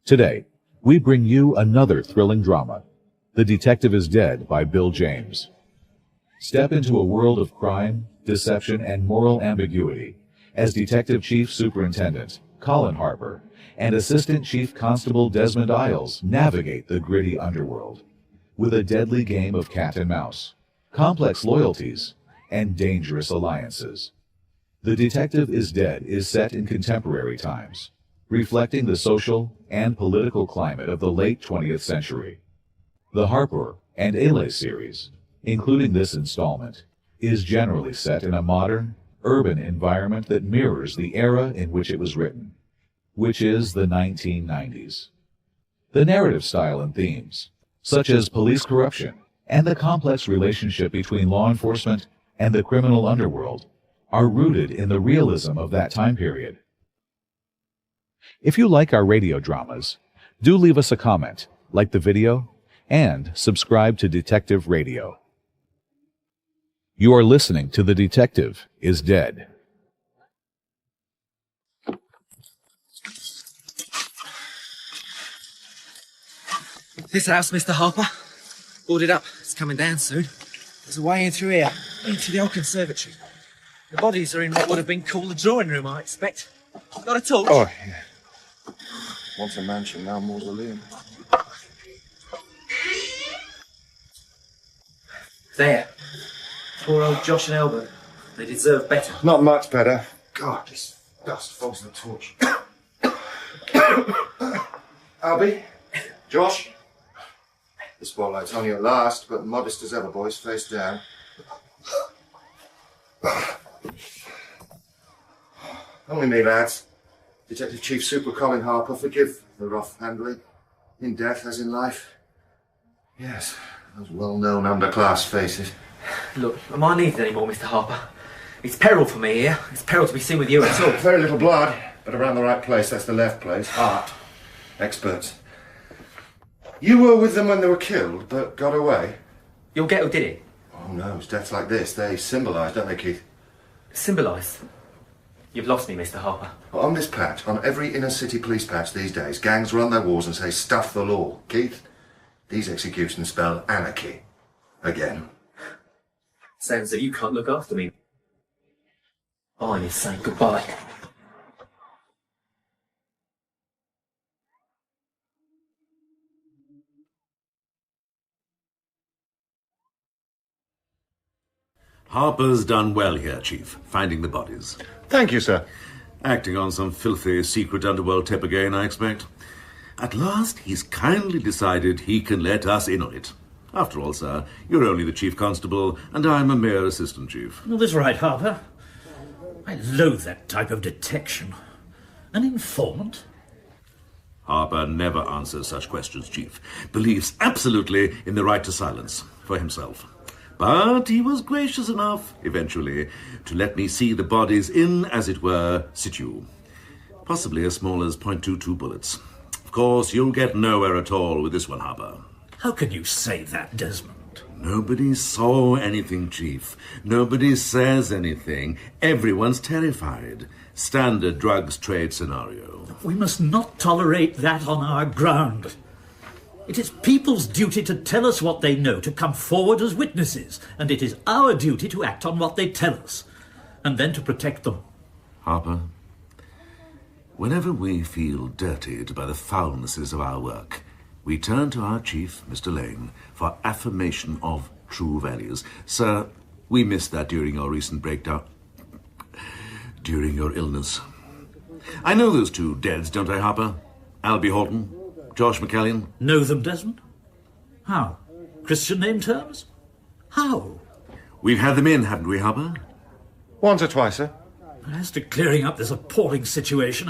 Today, we bring you another thrilling drama, The Detective is Dead by Bill James. Step into a world of crime, deception, and moral ambiguity as Detective Chief Superintendent Colin Harpur and Assistant Chief Constable Desmond Iles navigate the gritty underworld with a deadly game of cat and mouse, complex loyalties, and dangerous alliances. The Detective is Dead is set in contemporary times, reflecting the social and political climate of the late 20th century. The Harpur and Iles series, including this installment, is generally set in a modern, urban environment that mirrors the era in which it was written, which is the 1990s. The narrative style and themes, such as police corruption and the complex relationship between law enforcement and the criminal underworld, are rooted in the realism of that time period. If you like our radio dramas, do leave us a comment, like the video, and subscribe to Detective Radio. You are listening to The Detective is Dead. This house, Mr. Harpur. Boarded up. It's coming down soon. There's a way in through here, into the old conservatory. The bodies are in what would have been called the drawing room, I expect. Got a torch? Oh, yeah. Once a mansion, now a mausoleum. There. Poor old Josh and Elbert. They deserve better. Not much better. God, this dust fogs the torch. Albie? Josh? The spotlight's on you at last, but modest as ever, boys, face down. Only me, lads. Detective Chief Super Colin Harpur, forgive the rough handling. In death as in life. Yes, those well-known underclass faces. Look, am I needed anymore, Mr. Harpur? It's peril for me here. It's peril to be seen with you at all. Very little blood, but around the right place. That's the left place. Art. Experts. You were with them when they were killed, but got away? You'll get who did it? Oh no, it's deaths like this. They symbolise, don't they, Keith? Symbolise? You've lost me, Mr. Harpur. Well, on this patch, on every inner city police patch these days, gangs run their wars and say, stuff the law. Keith, these executions spell anarchy. Again. Sounds that you can't look after me. I need to say goodbye. Harper's done well here, Chief, finding the bodies. Thank you, sir. Acting on some filthy secret underworld tip again, I expect. At last, he's kindly decided he can let us in on it. After all, sir, you're only the Chief Constable, and I'm a mere Assistant Chief. Well, that's right, Harpur. I loathe that type of detection. An informant? Harper never answers such questions, Chief. Believes absolutely in the right to silence for himself. But he was gracious enough, eventually, to let me see the bodies in, as it were, situ. Possibly as small as .22 bullets. Of course, you'll get nowhere at all with this one, Harper. How can you say that, Desmond? Nobody saw anything, Chief. Nobody says anything. Everyone's terrified. Standard drugs trade scenario. We must not tolerate that on our ground. It is people's duty to tell us what they know, to come forward as witnesses, and it is our duty to act on what they tell us, and then to protect them. Harper, whenever we feel dirtied by the foulnesses of our work, we turn to our chief, Mr. Lane, for affirmation of true values. Sir, we missed that during your recent breakdown. During your illness. I know those two deads, don't I, Harper? Albie Horton, Josh McCallion. Know them, Desmond? How? Christian name terms? How? We've had them in, haven't we, Harper? Once or twice, sir. As to clearing up this appalling situation,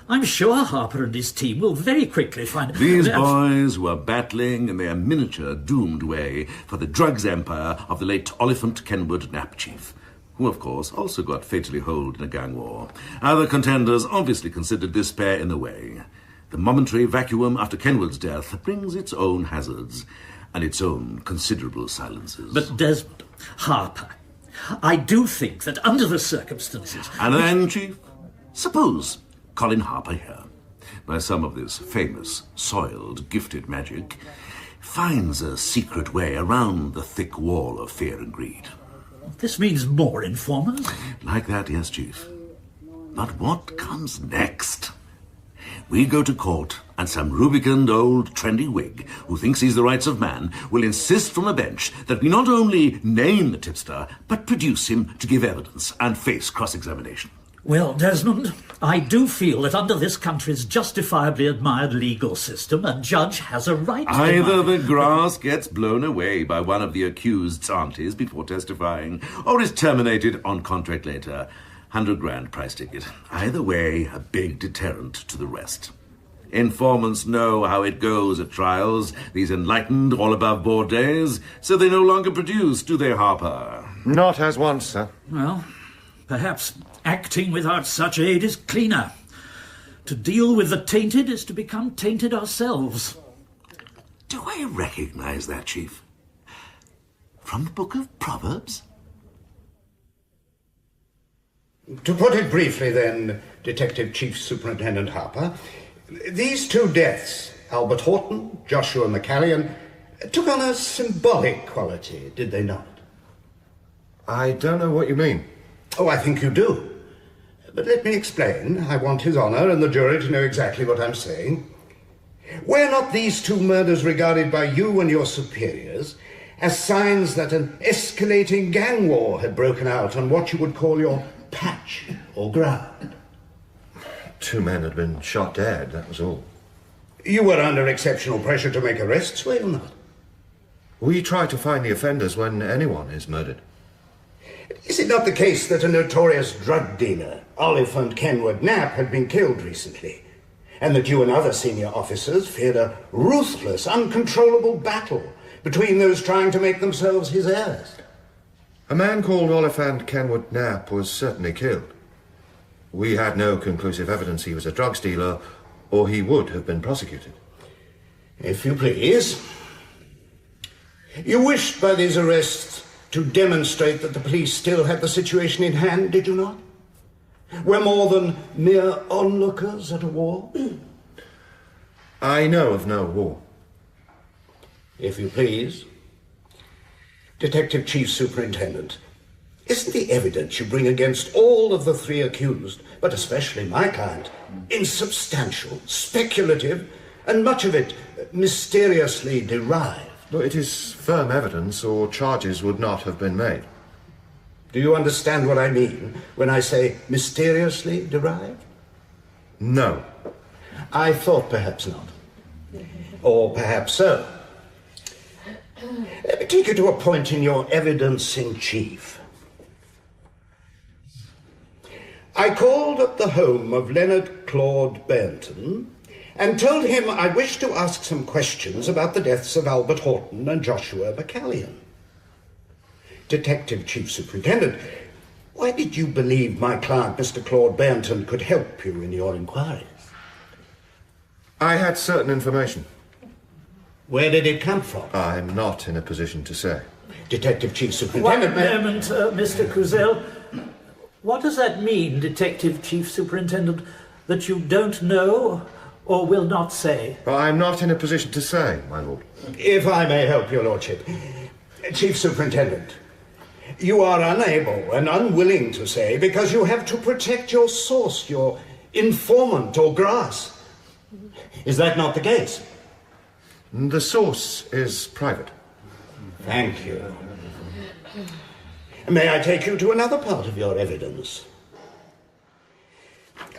I'm sure Harpur and his team will very quickly find... These boys were battling in their miniature doomed way for the drugs empire of the late Oliphant Kenwood Knapp Chief, who, of course, also got fatally holed in a gang war. Other contenders obviously considered this pair in the way. The momentary vacuum after Kenwood's death brings its own hazards and its own considerable silences. But Desmond, Harpur, I do think that under the circumstances... And then, Chief, suppose Colin Harpur here, by some of this famous, soiled, gifted magic, finds a secret way around the thick wall of fear and greed. This means more informers? Like that, yes, Chief. But what comes next? We go to court, and some rubicund old trendy Whig, who thinks he's the rights of man, will insist from a bench that we not only name the tipster, but produce him to give evidence and face cross-examination. Well, Desmond, I do feel that under this country's justifiably admired legal system, a judge has a right to Either demand... the grass gets blown away by one of the accused's aunties before testifying, or is terminated on contract later. 100 grand price ticket. Either way, a big deterrent to the rest. Informants know how it goes at trials, these enlightened, all-above-board days, so they no longer produce, do they, Harper? Not as once, sir. Well, perhaps acting without such aid is cleaner. To deal with the tainted is to become tainted ourselves. Do I recognize that, Chief? From the Book of Proverbs? To put it briefly, then, Detective Chief Superintendent Harper, these two deaths, Albert Horton, Joshua McCallion, took on a symbolic quality, did they not? I don't know what you mean. Oh, I think you do. But let me explain. I want His Honor and the jury to know exactly what I'm saying. Were not these two murders regarded by you and your superiors as signs that an escalating gang war had broken out on what you would call your patch or ground? 2 men had been shot dead, that was all. You were under exceptional pressure to make arrests, were you not? We try to find the offenders when anyone is murdered. Is it not the case that a notorious drug dealer, Oliphant Kenwood Knapp, had been killed recently, and that you and other senior officers feared a ruthless, uncontrollable battle between those trying to make themselves his heirs? A man called Oliphant Kenwood Knapp was certainly killed. We had no conclusive evidence he was a drugs dealer, or he would have been prosecuted. If you please. You wished by these arrests to demonstrate that the police still had the situation in hand, did you not? Were more than mere onlookers at a war? I know of no war. If you please. Detective Chief Superintendent, isn't the evidence you bring against all of the 3 accused, but especially my client, insubstantial, speculative, and much of it mysteriously derived? But it is firm evidence, or charges would not have been made. Do you understand what I mean when I say mysteriously derived? No. I thought perhaps not. Or perhaps so. Let me take you to a point in your evidence in chief. I called at the home of Leonard Claude Bairnton and told him I wished to ask some questions about the deaths of Albert Horton and Joshua McCallion. Detective Chief Superintendent, why did you believe my client, Mr. Claude Bairnton, could help you in your inquiries? I had certain information. Where did it come from? I'm not in a position to say. Detective Chief One Superintendent, moment, Mr. Cruzel. What does that mean, Detective Chief Superintendent, that you don't know or will not say? I'm not in a position to say, my lord. if I may help your lordship. Chief Superintendent, you are unable and unwilling to say because you have to protect your source, your informant or grass. Is that not the case? The source is private. Thank you. May I take you to another part of your evidence?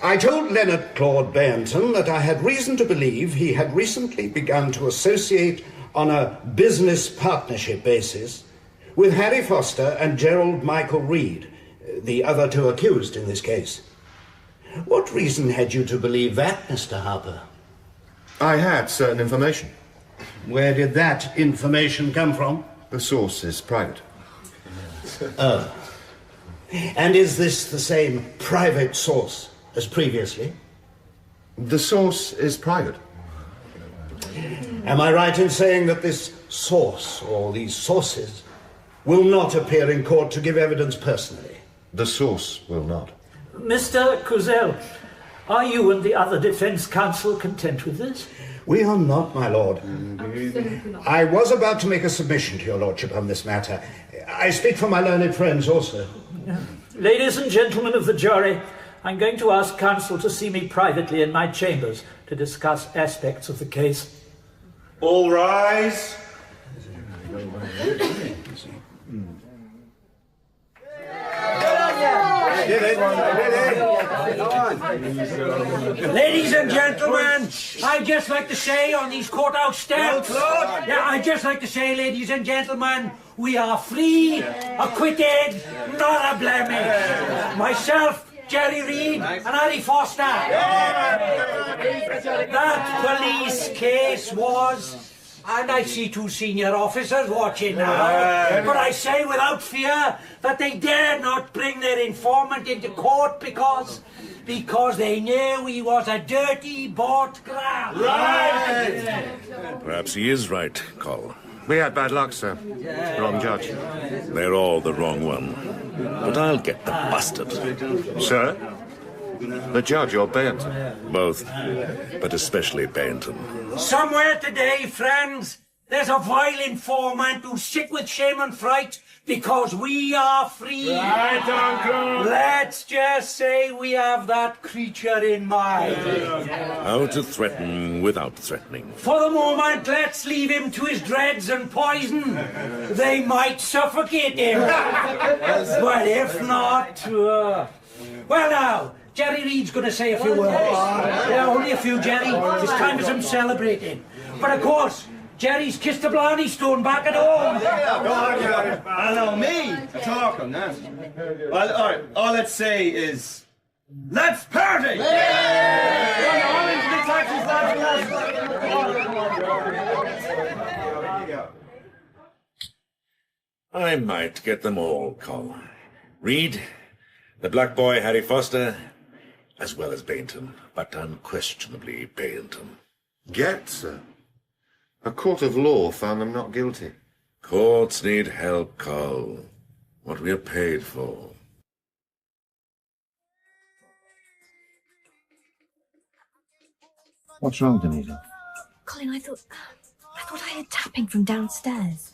I told Leonard Claude Bairnton that I had reason to believe he had recently begun to associate on a business partnership basis with Harry Foster and Gerald Michael Reed, the other 2 accused in this case. What reason had you to believe that, Mr. Harper? I had certain information. Where did that information come from? The source is private. Oh. And is this the same private source as previously? The source is private. Am I right in saying that this source, or these sources, will not appear in court to give evidence personally? The source will not. Mr. Cruzel, Are you and the other defence counsel content with this? We are not, my lord. I was about to make a submission to your lordship on this matter. I speak for my learned friends also. Ladies and gentlemen of the jury, I'm going to ask counsel to see me privately in my chambers to discuss aspects of the case. All rise. Ladies and gentlemen, I'd just like to say on these courthouse steps, I'd just like to say, ladies and gentlemen, we are free, acquitted, not a blemish. Myself, Jerry Reed, and Harry Foster. That police case was... And I see two senior officers watching now. But I say without fear that they dare not bring their informant into court because they knew he was a dirty bought graft. Right! Perhaps he is right, Col. We had bad luck, sir. Wrong judge. They're all the wrong one. But I'll get the bastard. Sir? The judge or Baynton? Both, but especially Baynton. Somewhere today, friends, there's a vile informant who's sick with shame and fright because we are free. Right, Uncle. Let's just say we have that creature in mind. How to threaten without threatening. For the moment, let's leave him to his dreads and poison. They might suffocate him. But if not... Well now, Jerry Reed's going to say a few words. Yeah, only a few, Jerry. It's time for some celebrating. But of course, Jerry's kissed the Blarney Stone back at home. I know me talking now. Well, all right. All let's say is, let's party! I might get them all, Col. Reed, the black boy Harry Foster, as well as Baynton, but unquestionably Baynton. Get, sir. A court of law found them not guilty. Courts need help, Col. What we are paid for. What's wrong, Denise? Colin, I thought I heard tapping from downstairs.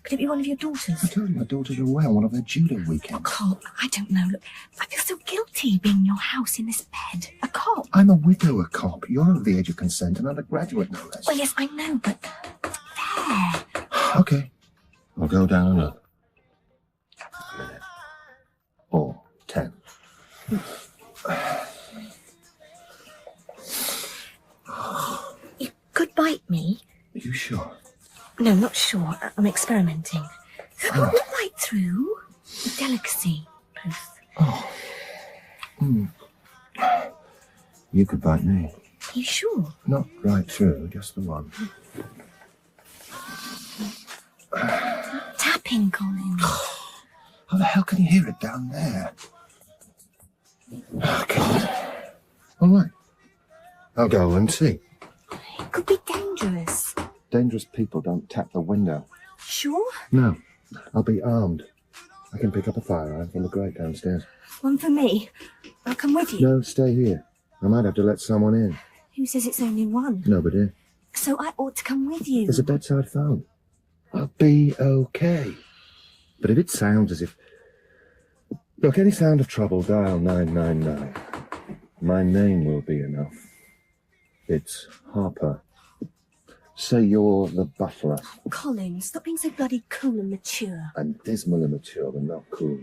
Could it be one of your daughters? I told you my daughters are away on one of their judo weekends. A cop? I don't know. Look, I feel so guilty being in your house in this bed. A cop? I'm a widower cop. You're over the age of consent and undergraduate, no less. Well, yes, I know, but there. Okay. I'll go down and look. A minute. Or 10. You could bite me. Are you sure? No, not sure. I'm experimenting. Not right through. With delicacy, Ruth. Oh. You could bite me. Are you sure? Not right through, just the one. Tapping, Colin. How the hell can you hear it down there? Oh, God. All right. I'll go and see. It could be dangerous. Dangerous people don't tap the window. Sure? No. I'll be armed. I can pick up a firearm from the grate downstairs. One for me. I'll come with you. No, stay here. I might have to let someone in. Who says it's only one? Nobody. So I ought to come with you. There's a bedside phone. I'll be okay. But if it sounds as if... Look, any sound of trouble, dial 999. My name will be enough. It's Harpur. Say you're the butler. Colin, stop being so bloody cool and mature. I'm dismal and mature, but not cool.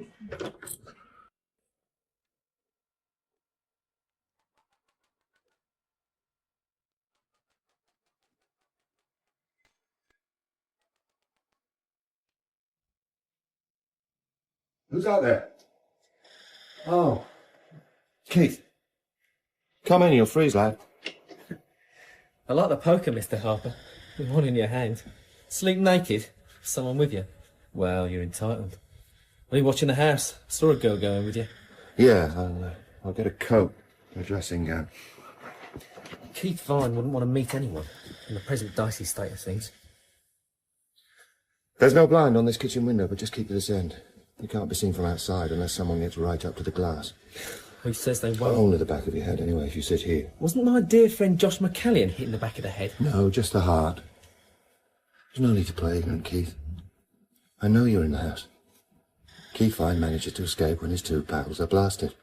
Who's out there? Oh. Keith. Come in, you'll freeze, lad. I like the poker, Mr. Harpur. With one in your hand. Sleep naked? Someone with you? Well, you're entitled. Are you watching the house? Saw a girl going with you. Yeah, I'll get a coat, a dressing gown. Keith Vine wouldn't want to meet anyone in the present dicey state of things. There's no blind on this kitchen window, but just keep to this end. You can't be seen from outside unless someone gets right up to the glass. Who says they won't? Only the back of your head, anyway, if you sit here. Wasn't my dear friend Josh McCallion hit in the back of the head? No, just the heart. There's no need to play ignorant, Keith. I know you're in the house. Keith Vine manages to escape when his two pals are blasted.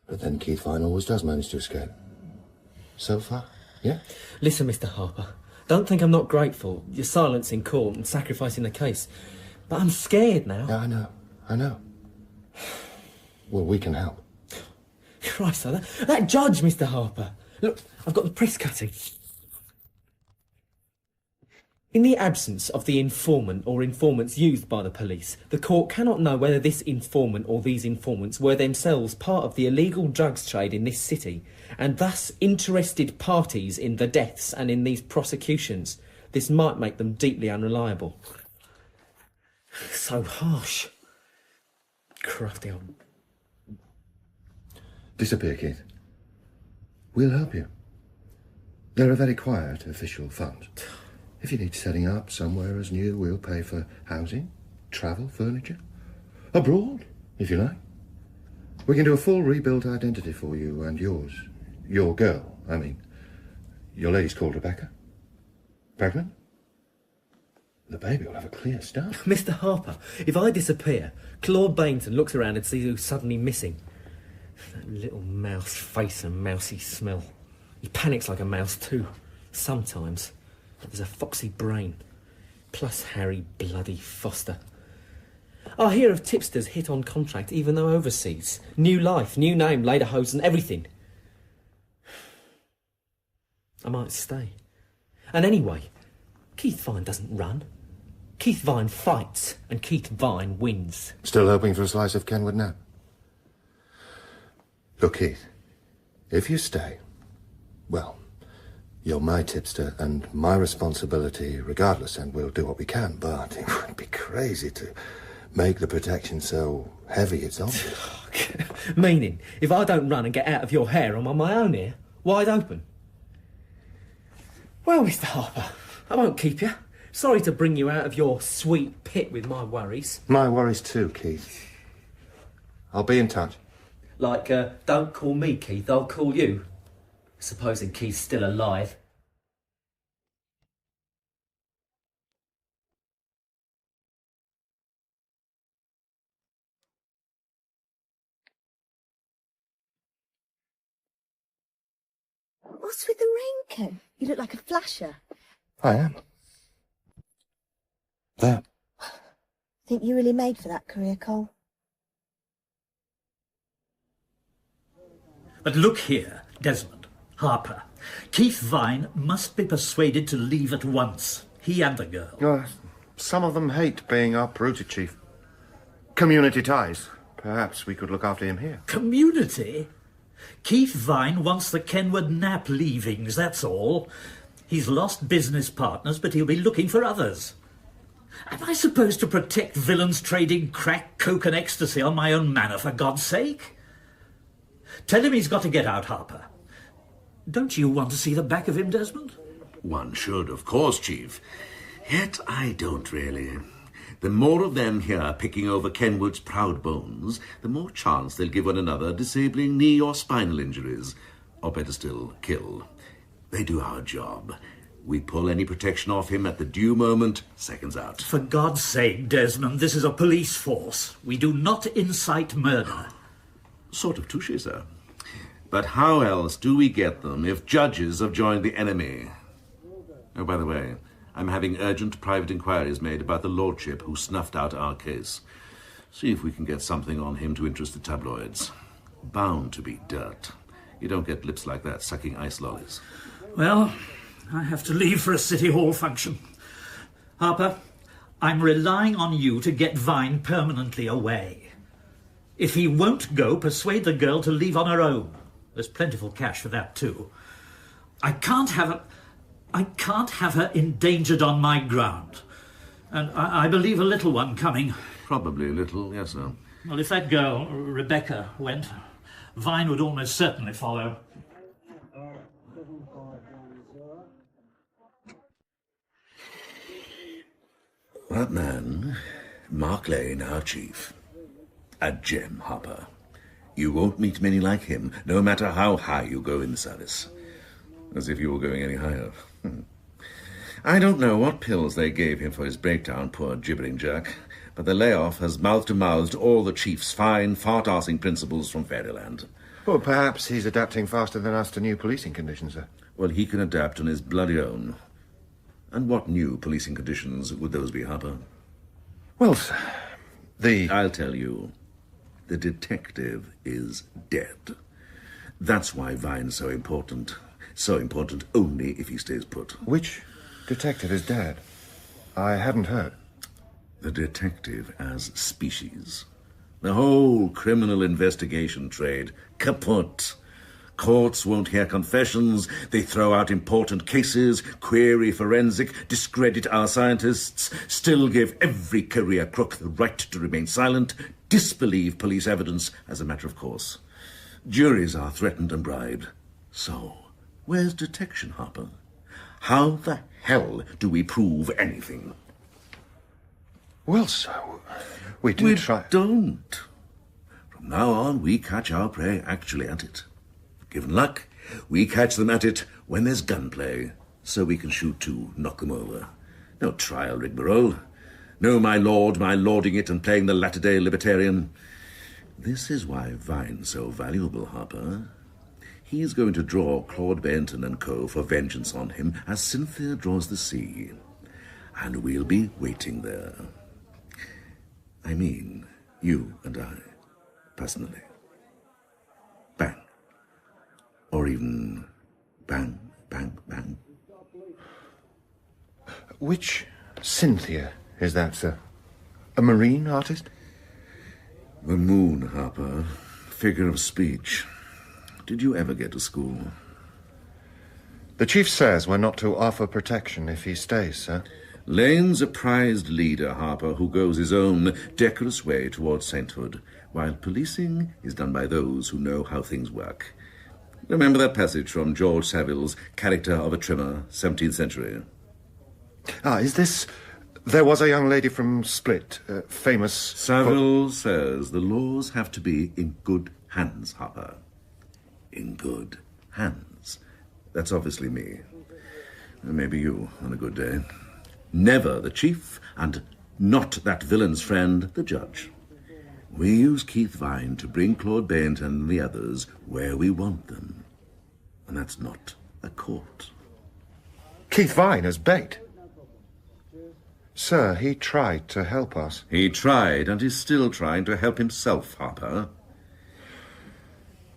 But then Keith Vine always does manage to escape. So far, yeah? Listen, Mr. Harper, don't think I'm not grateful. Your silence in court and sacrificing the case. But I'm scared now. Yeah, I know. Well, we can help. Christ, that judge, Mr. Harper. Look, I've got the press cutting. In the absence of the informant or informants used by the police, the court cannot know whether this informant or these informants were themselves part of the illegal drugs trade in this city, and thus interested parties in the deaths and in these prosecutions. This might make them deeply unreliable. So harsh. Crafty old... Disappear, Keith. We'll help you. They're a very quiet official fund. If you need setting up somewhere as new, we'll pay for housing, travel, furniture. Abroad, if you like. We can do a full rebuilt identity for you and yours. Your girl, I mean. Your lady's called Rebecca. Pregnant? The baby will have a clear start. Mr. Harper, if I disappear, Claude Bainton looks around and sees who's suddenly missing. That little mouse face and mousy smell. He panics like a mouse too, sometimes. But there's a foxy brain. Plus Harry bloody Foster. I hear of tipsters hit on contract even though overseas. New life, new name, lederhosen and everything. I might stay. And anyway, Keith Vine doesn't run. Keith Vine fights, and Keith Vine wins. Still hoping for a slice of Kenwood now? Look, Keith, if you stay, well, you're my tipster and my responsibility regardless, and we'll do what we can, but it would be crazy to make the protection so heavy it's obvious. Meaning, if I don't run and get out of your hair, I'm on my own here, wide open. Well, Mr. Harper, I won't keep you. Sorry to bring you out of your sweet pit with my worries. My worries too, Keith. I'll be in touch. Like, don't call me Keith, I'll call you. Supposing Keith's still alive. What's with the raincoat? You look like a flasher. I am. There. Think you really made for that career, Cole? But look here, Desmond, Harper. Keith Vine must be persuaded to leave at once. He and the girl. Some of them hate being uprooted, Chief. Community ties. Perhaps we could look after him here. Community? Keith Vine wants the Kenwood Knapp leavings, that's all. He's lost business partners, but he'll be looking for others. Am I supposed to protect villains trading crack, coke and ecstasy on my own manor, for God's sake? Tell him he's got to get out, Harper. Don't you want to see the back of him, Desmond? One should, of course, Chief. Yet I don't really. The more of them here picking over Kenwood's proud bones, the more chance they'll give one another disabling knee or spinal injuries. Or better still, kill. They do our job. We pull any protection off him at the due moment, seconds out. For God's sake, Desmond, this is a police force. We do not incite murder. Sort of touche, sir. But how else do we get them if judges have joined the enemy? Oh, by the way, I'm having urgent private inquiries made about the lordship who snuffed out our case. See if we can get something on him to interest the tabloids. Bound to be dirt. You don't get lips like that sucking ice lollies. Well, I have to leave for a city hall function. Harper, I'm relying on you to get Vine permanently away. If he won't go, persuade the girl to leave on her own. There's plentiful cash for that too. I can't have her endangered on my ground. And I believe a little one coming. Probably a little, yes, sir. Well, if that girl, Rebecca, went, Vine would almost certainly follow. That man, Mark Lane, our chief, a gem, Harper. You won't meet many like him, no matter how high you go in the service. As if you were going any higher. I don't know what pills they gave him for his breakdown, poor gibbering jerk, but the layoff has mouth-to-mouthed all the chief's fine, fart-arsing principles from Fairyland. Well, perhaps he's adapting faster than us to new policing conditions, sir. Well, he can adapt on his bloody own. And what new policing conditions would those be, Harper? Well, sir, I'll tell you. The detective is dead. That's why Vine's so important. So important only if he stays put. Which detective is dead? I hadn't heard. The detective as species. The whole criminal investigation trade. Kaput. Courts won't hear confessions. They throw out important cases, query forensic, discredit our scientists, still give every career crook the right to remain silent, disbelieve police evidence as a matter of course. Juries are threatened and bribed. So, where's detection, Harper? How the hell do we prove anything? Well, sir, we try. Don't. From now on, we catch our prey actually at it. Given luck, we catch them at it when there's gunplay, so we can shoot to knock them over. No trial rigmarole. No my lording it and playing the latter-day libertarian. This is why Vine's so valuable, Harper. He's going to draw Claude Benton and co. for vengeance on him as Cynthia draws the sea. And we'll be waiting there. I mean, you and I, personally. Bang. Or even bang, bang, bang. Which Cynthia is that, sir? A marine artist? The moon, Harper. Figure of speech. Did you ever get to school? The chief says we're not to offer protection if he stays, sir. Lane's a prized leader, Harper, who goes his own decorous way towards sainthood, while policing is done by those who know how things work. Remember that passage from George Saville's Character of a Trimmer, 17th century? Is this... There was a young lady from Split, famous... Saville says the laws have to be in good hands, Harper. In good hands. That's obviously me. Maybe you, on a good day. Never the chief, and not that villain's friend, the judge. We use Keith Vine to bring Claude Benton and the others where we want them. And that's not a court. Keith Vine as bait? Sir, he tried to help us. He tried, and is still trying to help himself, Harper.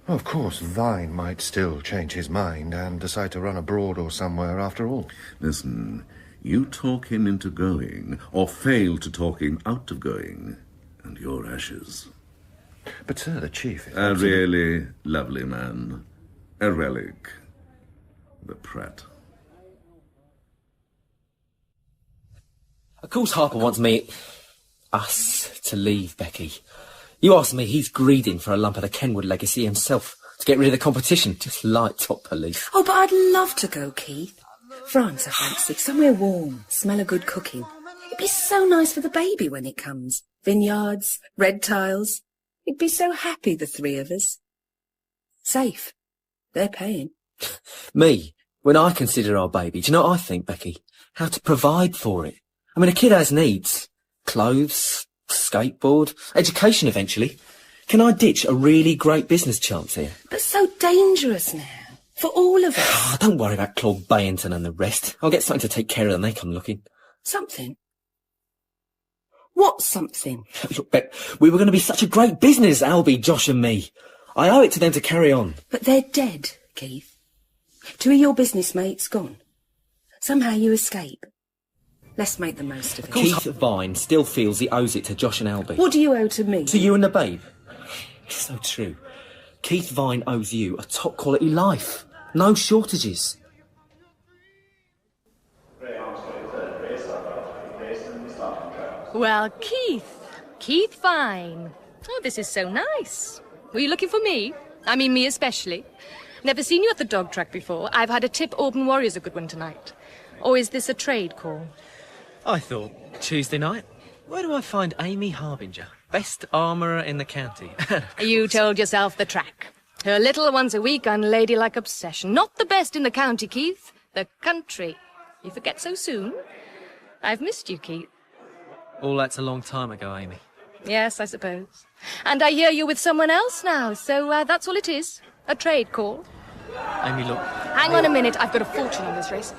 Of course, Vine might still change his mind and decide to run abroad or somewhere after all. Listen, you talk him into going, or fail to talk him out of going, and you're ashes. But, sir, the chief is... A really lovely man. A relic. The Pratt. Of course Harper wants us to leave, Becky. You ask me, he's greeding for a lump of the Kenwood legacy himself, to get rid of the competition, just like top police. Oh, but I'd love to go, Keith. France, I fancy, somewhere warm, smell of good cooking. It'd be so nice for the baby when it comes. Vineyards, red tiles. We'd be so happy, the three of us. Safe. They're paying. Me, when I consider our baby, do you know what I think, Becky? How to provide for it. I mean, a kid has needs. Clothes, skateboard, education eventually. Can I ditch a really great business chance here? But so dangerous now. For all of us. Oh, don't worry about Claude Benton and the rest. I'll get something to take care of when they come looking. Something? What something? Look, Beck, we were going to be such a great business, Albie, Josh and me. I owe it to them to carry on. But they're dead, Keith. Two of your business mates gone. Somehow you escape. Let's make the most of it. Keith Vine still feels he owes it to Josh and Albie. What do you owe to me? To you and the babe. It's so true. Keith Vine owes you a top-quality life. No shortages. Well, Keith Vine. Oh, this is so nice. Were you looking for me? I mean, me especially. Never seen you at the dog track before. I've had a tip Auburn Warrior's a good one tonight. Or is this a trade call? I thought, Tuesday night, where do I find Amy Harbinger? Best armourer in the county. You told yourself the track. Her little once a week unladylike obsession. Not the best in the county, Keith. The country. You forget so soon. I've missed you, Keith. All that's a long time ago, Amy. Yes, I suppose. And I hear you're with someone else now, so that's all it is. A trade call. Amy, look. Hang on a minute, I've got a fortune on this race.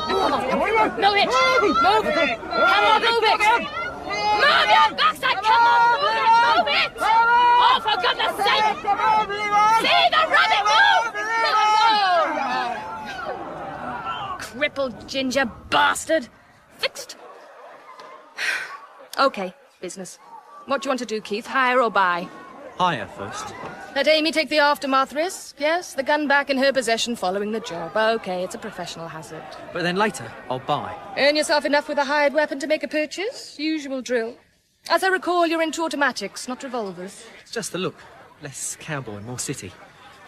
Come on, come on. Move it! Move it! Come on, move it! Move your backside! Come on, move it! Oh, for goodness sake! See the rabbit move! Crippled ginger bastard! Fixed. Okay, business. What do you want to do, Keith? Hire or buy? Hire first. Let Amy take the aftermath risk, yes? The gun back in her possession following the job. Okay, it's a professional hazard. But then later, I'll buy. Earn yourself enough with a hired weapon to make a purchase? Usual drill. As I recall, you're into automatics, not revolvers. It's just the look. Less cowboy, more city.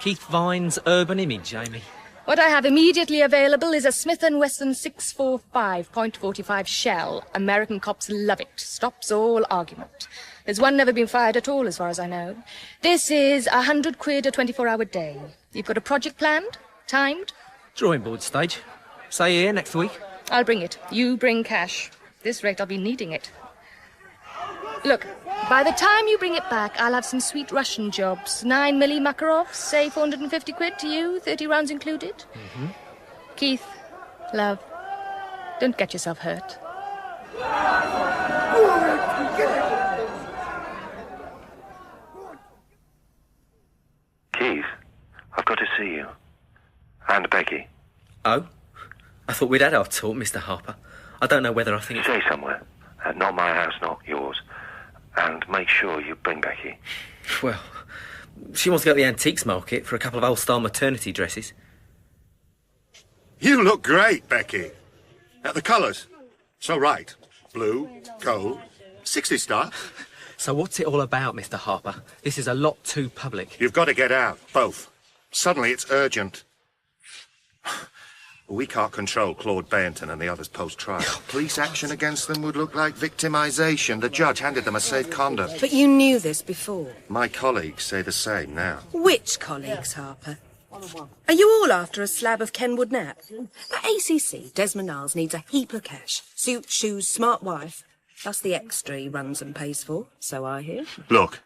Keith Vine's urban image, Amy. What I have immediately available is a Smith & Wesson 645.45 shell. American cops love it. Stops all argument. There's one never been fired at all, as far as I know. This is £100 a 24-hour day. You've got a project planned? Timed? Drawing board stage. Say here next week. I'll bring it. You bring cash. At this rate, I'll be needing it. Look, by the time you bring it back, I'll have some sweet Russian jobs. 9 milli Makarovs, say 450 quid to you, 30 rounds included. Mm-hmm. Keith, love, don't get yourself hurt. Keith, I've got to see you. And Becky. Oh? I thought we'd had our talk, Mr. Harper. I don't know whether I think it's... Stay somewhere. Not my house, not yours. And make sure you bring Becky. Well, she wants to go to the antiques market for a couple of old-style maternity dresses. You look great, Becky. The colours. So right. Blue, gold, 60s style. So what's it all about, Mr. Harper? This is a lot too public. You've got to get out, both. Suddenly it's urgent. We can't control Claude Bayenton and the others post-trial. Police action against them would look like victimisation. The judge handed them a safe conduct. But you knew this before. My colleagues say the same now. Which colleagues, Harper? Are you all after a slab of Kenwood nap? At ACC, Desmond Iles needs a heap of cash. Suit, shoes, smart wife. Plus the extra he runs and pays for, so I hear. Look.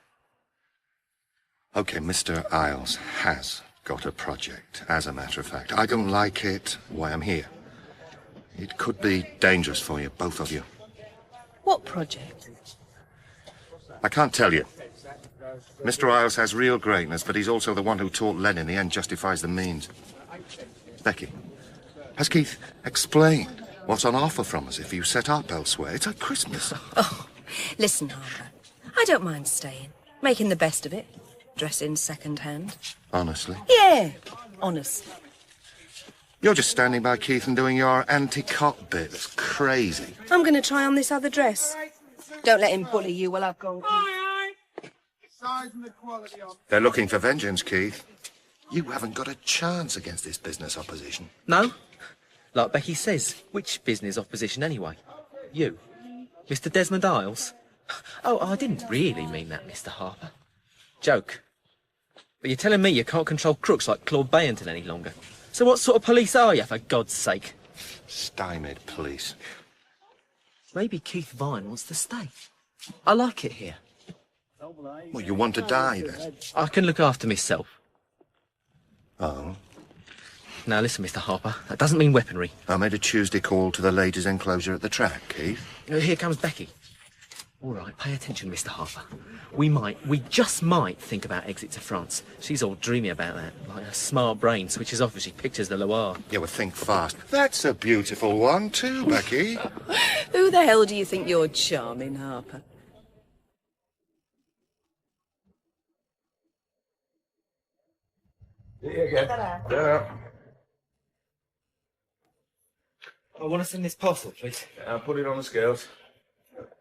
OK, Mr. Iles has got a project, as a matter of fact. I don't like it, why I'm here. It could be dangerous for you, both of you. What project? I can't tell you. Mr. Iles has real greatness, but he's also the one who taught Lenin the end justifies the means. Becky, has Keith explained what's on offer from us if you set up elsewhere? It's like Christmas. Oh, listen, Harper. I don't mind staying, making the best of it. Dressing second-hand. Honestly? Yeah, honestly. You're just standing by Keith and doing your anti-cop bit. That's crazy. I'm going to try on this other dress. Don't let him bully you while I've gone. They're looking for vengeance, Keith. You haven't got a chance against this business opposition. No? Like Becky says, which business opposition anyway? You? Mr. Desmond Iles? Oh, I didn't really mean that, Mr. Harper. Joke. But you're telling me you can't control crooks like Claude Bayenton any longer. So what sort of police are you, for God's sake? Stymied police. Maybe Keith Vine wants to stay. I like it here. Well, you want to die, then? I can look after myself. Oh? Now listen, Mr. Harper, that doesn't mean weaponry. I made a Tuesday call to the ladies' enclosure at the track, Keith. Here comes Becky. All right, pay attention, Mr. Harper. We just might think about exit to France. She's all dreamy about that. Like a smart brain switches off as she pictures the Loire. Yeah, well, think fast. That's a beautiful one, too, Becky. Who the hell do you think you're charming, Harper? Here you go. I want to send this parcel, please. I'll put it on the scales.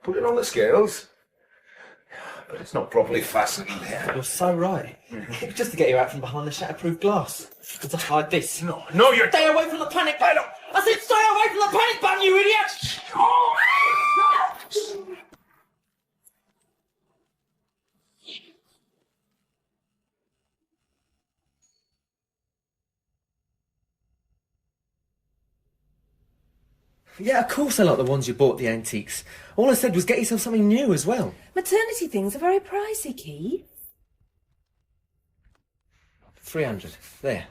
Put it on the scales. But it's not properly fastened there. You're so right. Just to get you out from behind the shatterproof glass. To hide this. No, you're... Stay away from the panic button! I said stay away from the panic button, you idiot! Yeah, of course I like the ones you bought at the antiques. All I said was get yourself something new as well. Maternity things are very pricey, Keith. 300. There.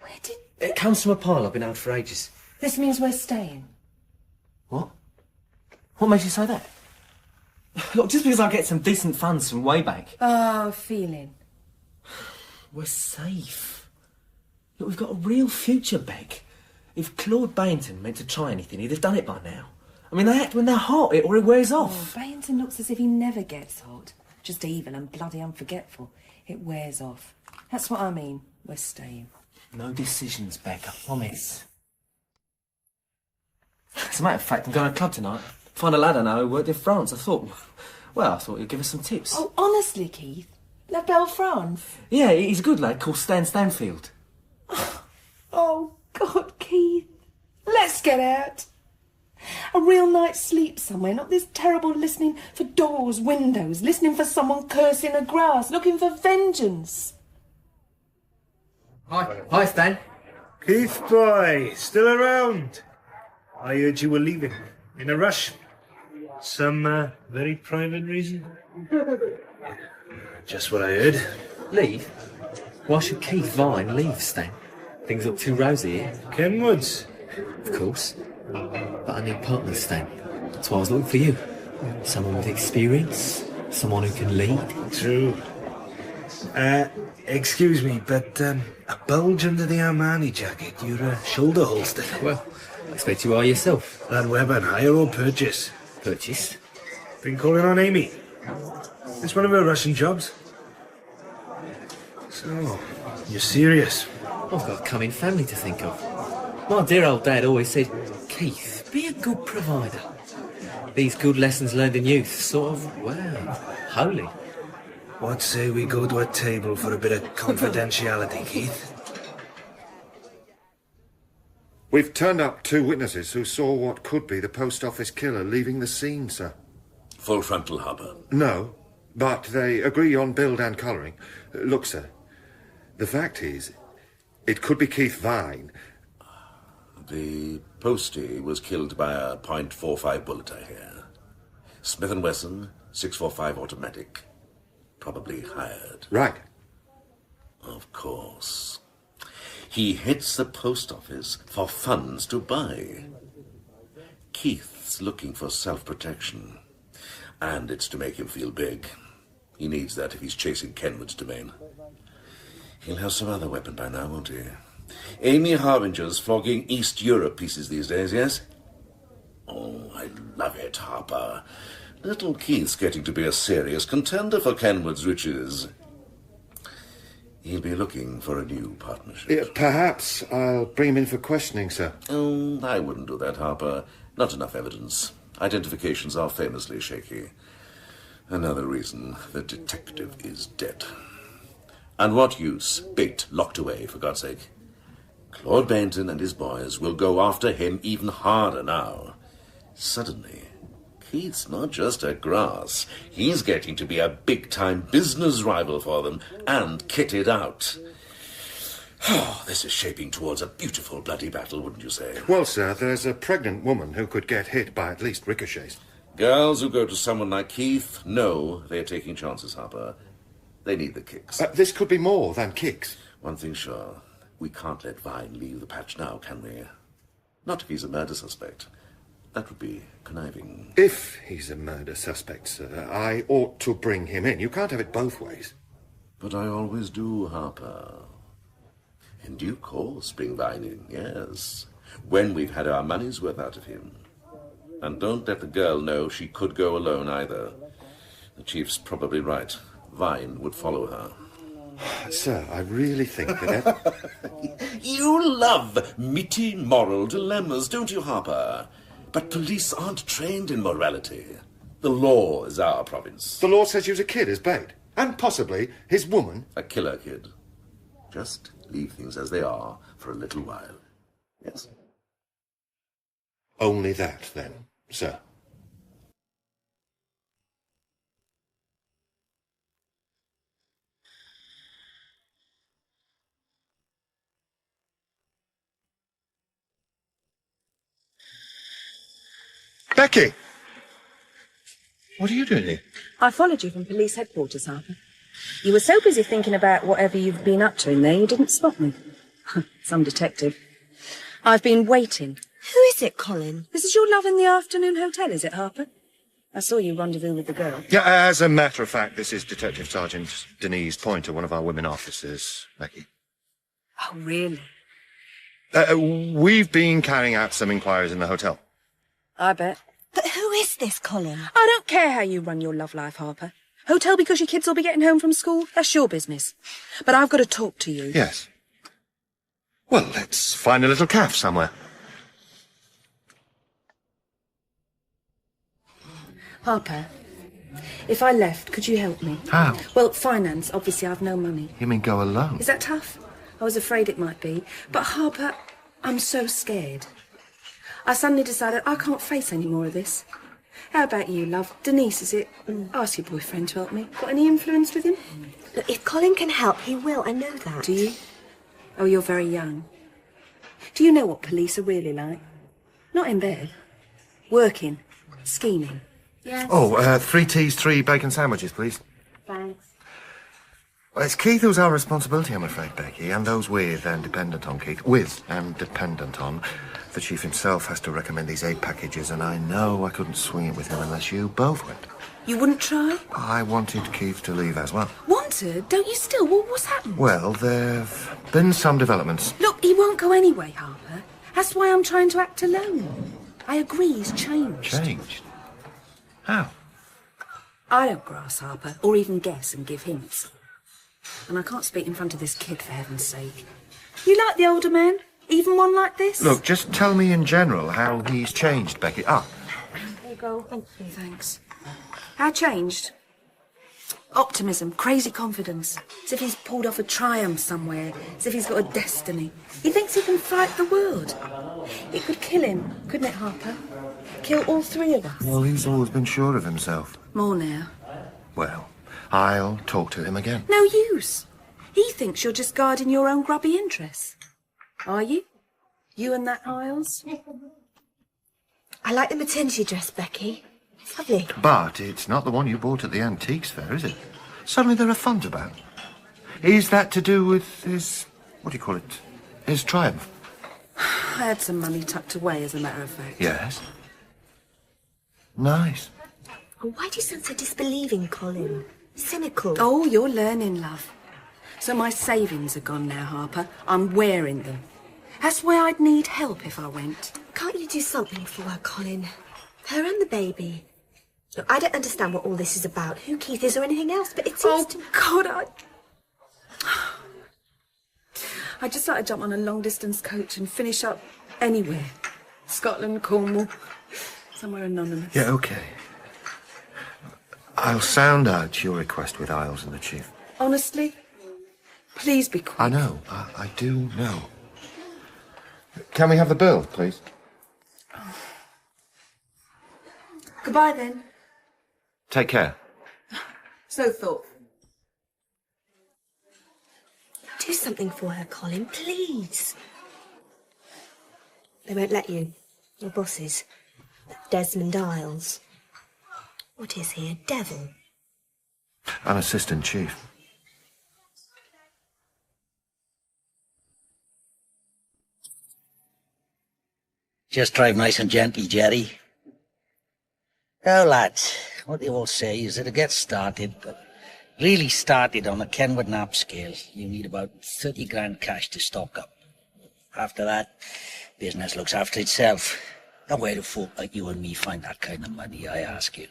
Where did... It comes from a pile I've been out for ages. This means we're staying. What? What makes you say that? Look, just because I get some decent funds from way back. Oh, feeling. We're safe. Look, we've got a real future, Beck. If Claude Bainton meant to try anything, he'd have done it by now. I mean, they act when they're hot, or it wears off. Oh, Bainton looks as if he never gets hot. Just evil and bloody unforgetful. It wears off. That's what I mean. We're staying. No decisions, Beck, I promise. As a matter of fact, I'm going to a club tonight. Find a lad I know who worked in France. I thought he'd give us some tips. Oh, honestly, Keith? La Belle France? Yeah, he's a good lad called Stan Stanfield. Oh, God, Keith. Let's get out. A real night's sleep somewhere, not this terrible listening for doors, windows, listening for someone cursing the grass, looking for vengeance. Hi, Stan. Keith boy, still around? I heard you were leaving. In a rush? Some very private reason? Just what I heard. Leave? Why should Keith Vine leave, Stan? Things look too rosy here. Kenwood's? Of course. But I need partners, Stan. That's why I was looking for you. Someone with experience, someone who can lead. True. Excuse me, but a bulge under the Armani jacket, your shoulder holster. Well, I expect you are yourself. That weapon, hire or purchase? Purchase? Been calling on Amy. It's one of her Russian jobs. So, you're serious? I've got a coming family to think of. My dear old dad always said, Keith, be a good provider. These good lessons learned in youth, sort of, well, holy. What say we go to a table for a bit of confidentiality, Keith? We've turned up 2 witnesses who saw what could be the post office killer leaving the scene, sir. Full frontal, Harpur. No, but they agree on build and colouring. Look, sir, the fact is, it could be Keith Vine. The postie was killed by a .45 bullet, I hear. Smith & Wesson, 645 automatic. Probably hired. Right. Of course. He hits the post office for funds to buy. Keith's looking for self-protection. And it's to make him feel big. He needs that if he's chasing Kenwood's domain. He'll have some other weapon by now, won't he? Amy Harbinger's flogging East Europe pieces these days, yes? Oh, I love it, Harpur. Little Keith's getting to be a serious contender for Kenwood's riches. He'll be looking for a new partnership. Yeah, perhaps I'll bring him in for questioning, sir. Oh, I wouldn't do that, Harpur. Not enough evidence. Identifications are famously shaky. Another reason the detective is dead. And what use? Bait locked away, for God's sake. Claude Bainton and his boys will go after him even harder now. Suddenly, Keith's not just a grass. He's getting to be a big-time business rival for them, and kitted out. Oh, this is shaping towards a beautiful bloody battle, wouldn't you say? Well, sir, there's a pregnant woman who could get hit by at least ricochets. Girls who go to someone like Keith know they're taking chances, Harpur. They need the kicks. This could be more than kicks. One thing's sure. We can't let Vine leave the patch now, can we? Not if he's a murder suspect. That would be conniving. If he's a murder suspect, sir, I ought to bring him in. You can't have it both ways. But I always do, Harpur. In due course, bring Vine in, yes. When we've had our money's worth out of him. And don't let the girl know she could go alone either. The chief's probably right. Vine would follow her. Sir, I really think that... You love meaty moral dilemmas, don't you, Harpur? But police aren't trained in morality. The law is our province. The law says use a kid as bait. And possibly his woman. A killer kid. Just leave things as they are for a little while. Yes? Only that, then, sir. Becky! What are you doing here? I followed you from police headquarters, Harper. You were so busy thinking about whatever you've been up to in there, you didn't spot me. Some detective. I've been waiting. Who is it, Colin? This is your love in the afternoon hotel, is it, Harper? I saw you rendezvous with the girl. Yeah, as a matter of fact, this is Detective Sergeant Denise Pointer, one of our women officers, Becky. Oh, really? We've been carrying out some inquiries in the hotel. I bet. But who is this, Colin? I don't care how you run your love life, Harper. Hotel because your kids will be getting home from school, that's your business. But I've got to talk to you. Yes. Well, let's find a little cafe somewhere. Harper, if I left, could you help me? How? Well, finance. Obviously, I've no money. You mean go alone? Is that tough? I was afraid it might be. But, Harper, I'm so scared. I suddenly decided I can't face any more of this. How about you, love? Denise, is it? Ask your boyfriend to help me. Got any influence with him? Look, if Colin can help, he will. I know that. Do you? Oh, you're very young. Do you know what police are really like? Not in bed. Working. Scheming. Yes. Oh, 3 teas, 3 bacon sandwiches, please. Thanks. Well, it's Keith who's our responsibility, I'm afraid, Becky, and those with and dependent on Keith. With and dependent on. The chief himself has to recommend these aid packages, and I know I couldn't swing it with him unless you both went. You wouldn't try? I wanted Keith to leave as well. Wanted? Don't you still? Well, what's happened? Well, there've been some developments. Look, he won't go anyway, Harper. That's why I'm trying to act alone. I agree he's changed. Changed? How? I don't grass, Harper, or even guess and give hints. And I can't speak in front of this kid, for heaven's sake. You like the older man? Even one like this? Look, just tell me in general how he's changed, Becky. There you go. Thank you. Thanks. How changed? Optimism, crazy confidence. As if he's pulled off a triumph somewhere. As if he's got a destiny. He thinks he can fight the world. It could kill him, couldn't it, Harper? Kill all 3 of us. Well, he's always been sure of himself. More now. Well, I'll talk to him again. No use. He thinks you're just guarding your own grubby interests. Are you? You and that Iles? I like the maternity dress, Becky. It's lovely. But it's not the one you bought at the antiques fair, is it? Suddenly there are funds about. Is that to do with his... what do you call it? His triumph? I had some money tucked away, as a matter of fact. Yes. Nice. Oh, why do you sound so disbelieving, Colin? Cynical. Oh, you're learning, love. So my savings are gone now, Harper. I'm wearing them. That's why I'd need help if I went. Can't you do something for her, Colin? Her and the baby. Look, I don't understand what all this is about. Who Keith is or anything else, but it seems to... God, I'd just like to jump on a long-distance coach and finish up anywhere. Scotland, Cornwall, somewhere anonymous. Yeah, okay. I'll sound out your request with Iles and the chief. Honestly? Please be quick. I know. I do know. Can we have the bill, please? Goodbye, then. Take care. So thoughtful. Do something for her, Colin, please. They won't let you. Your bosses. Desmond Iles. What is he, a devil? An assistant chief. Just drive nice and gently, Jerry. Oh, lads, what they all say is that to get started, but really started on a Kenwood Knapp scale, you need about 30 grand cash to stock up. After that, business looks after itself. And where do folk like you and me find that kind of money, I ask you?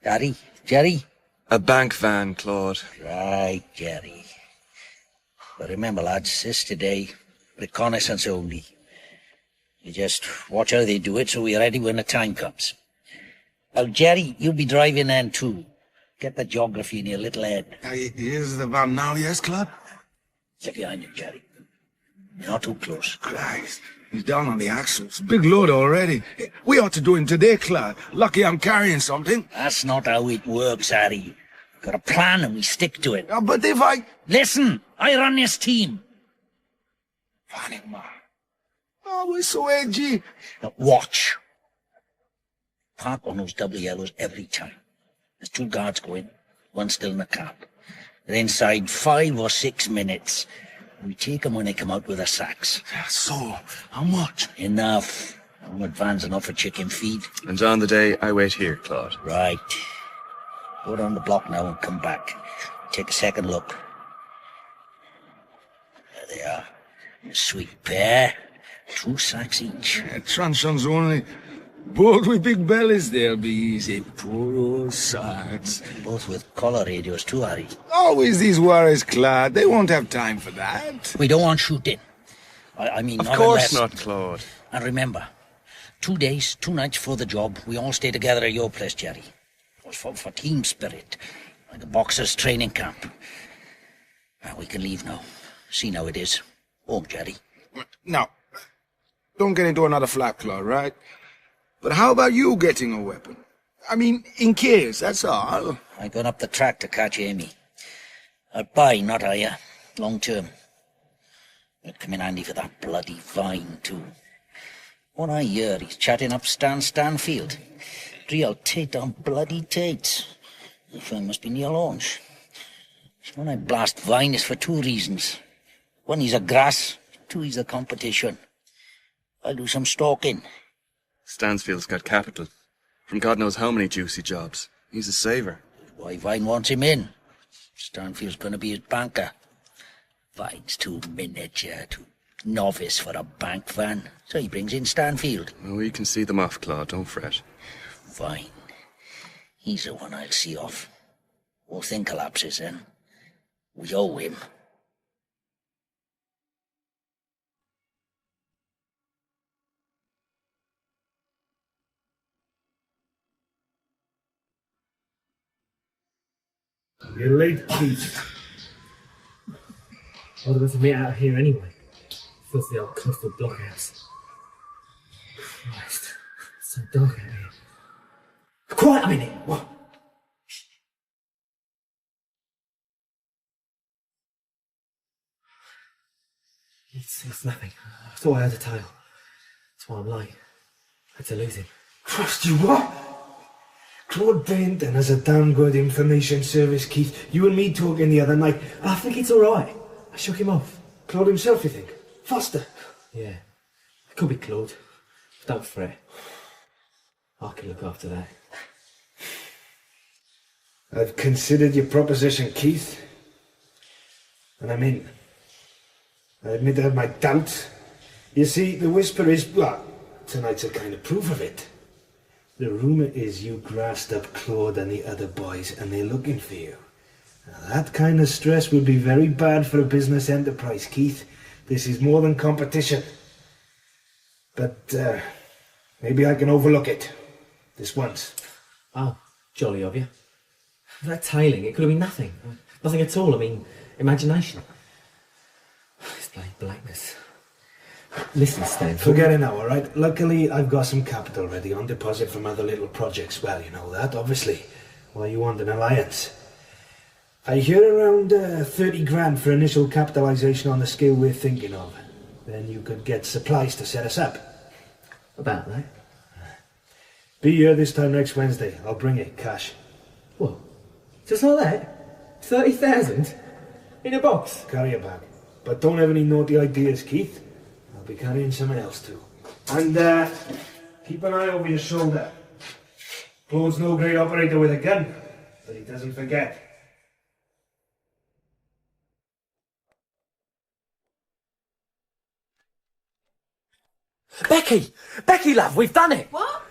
Daddy? Jerry? A bank van, Claude. Right, Jerry. But remember, lads, this today, reconnaissance only. You just watch how they do it so we're ready when the time comes. Now, Jerry, you'll be driving then too. Get the geography in your little head. Here's the van now, yes, Claude? Check behind you, Jerry. You're not too close. Christ, he's down on the axles. Big load already. We ought to do him today, Claude. Lucky I'm carrying something. That's not how it works, Harry. Got a plan and we stick to it. But if I... Listen, I run this team. Funny, man. Oh, we're so edgy. Now watch. park on those double yellows every time. There's 2 guards going, one still in the cab. They're inside 5 or 6 minutes. We take 'em when they come out with their sacks. So, how much? Enough. I'm advancing enough for chicken feed. And on the day, I wait here, Claude. Right. Go down the block now and come back. Take a second look. There they are. A sweet pair. 2 sacks each. Truncheons only. Both with big bellies, they'll be easy. Poor old sards. Both with collar radios too, Harry. Always these worries, Claude. They won't have time for that. We don't want shooting. I mean, Of not course unless... not, Claude. And remember, 2 days, 2 nights for the job, we all stay together at your place, Jerry. It was for team spirit, like a boxer's training camp. Now, we can leave now. See now it is. Home, Jerry. Now, don't get into another flap, Claude, right? But how about you getting a weapon? I mean, in case, that's all. I'm going up the track to catch Amy. I'll buy, not hire. Long term. It'd come in handy for that bloody Vine, too. What I hear, he's chatting up Stanfield. Real Tate on bloody Tate. The firm must be near launch. When I blast Vine, it's for 2 reasons. 1, he's a grass. 2, he's a competition. I'll do some stalking. Stansfield's got capital. From God knows how many juicy jobs. He's a saver. Why Vine wants him in. Stanfield's going to be his banker. Vine's too miniature, too novice for a bank van. So he brings in Stanfield. Oh, you can see them off, Claude. Don't fret. Vine. He's the one I'll see off. Whole thing collapses then. We owe him. You're late, Keith. I'd have to meet out here anyway. Feels the old coastal blockhouse. Christ, it's so dark out here. Quiet a minute! What? It's nothing. I thought I heard a tail. That's why I'm late. I had to lose him. Trust you what? Claude Benton has a damn good information service, Keith. You and me talking the other night. I think it's alright. I shook him off. Claude himself, you think? Foster? Yeah. It could be Claude. Don't fret. I can look after that. I've considered your proposition, Keith. And I'm in. I admit I have my doubts. You see, the whisper is, well, tonight's a kind of proof of it. The rumour is you grassed up Claude and the other boys, and they're looking for you. Now, that kind of stress would be very bad for a business enterprise, Keith. This is more than competition. But, maybe I can overlook it. This once. Oh, jolly of you. That tailing, it could have been nothing. Nothing at all, I mean, imagination. This bloody blackness. Listen, Stan. Forget it now, all right? Luckily, I've got some capital ready on deposit from other little projects. Well, you know that, obviously. Why you want an alliance? I hear around 30 grand for initial capitalization on the scale we're thinking of. Then you could get supplies to set us up. About that? Be here this time next Wednesday. I'll bring it, cash. What? Just like that? 30,000? In a box? Carry a bag. But don't have any naughty ideas, Keith. I'll be carrying someone else too. And keep an eye over your shoulder. Claude's no great operator with a gun, but he doesn't forget. Becky! Becky, love, we've done it! What?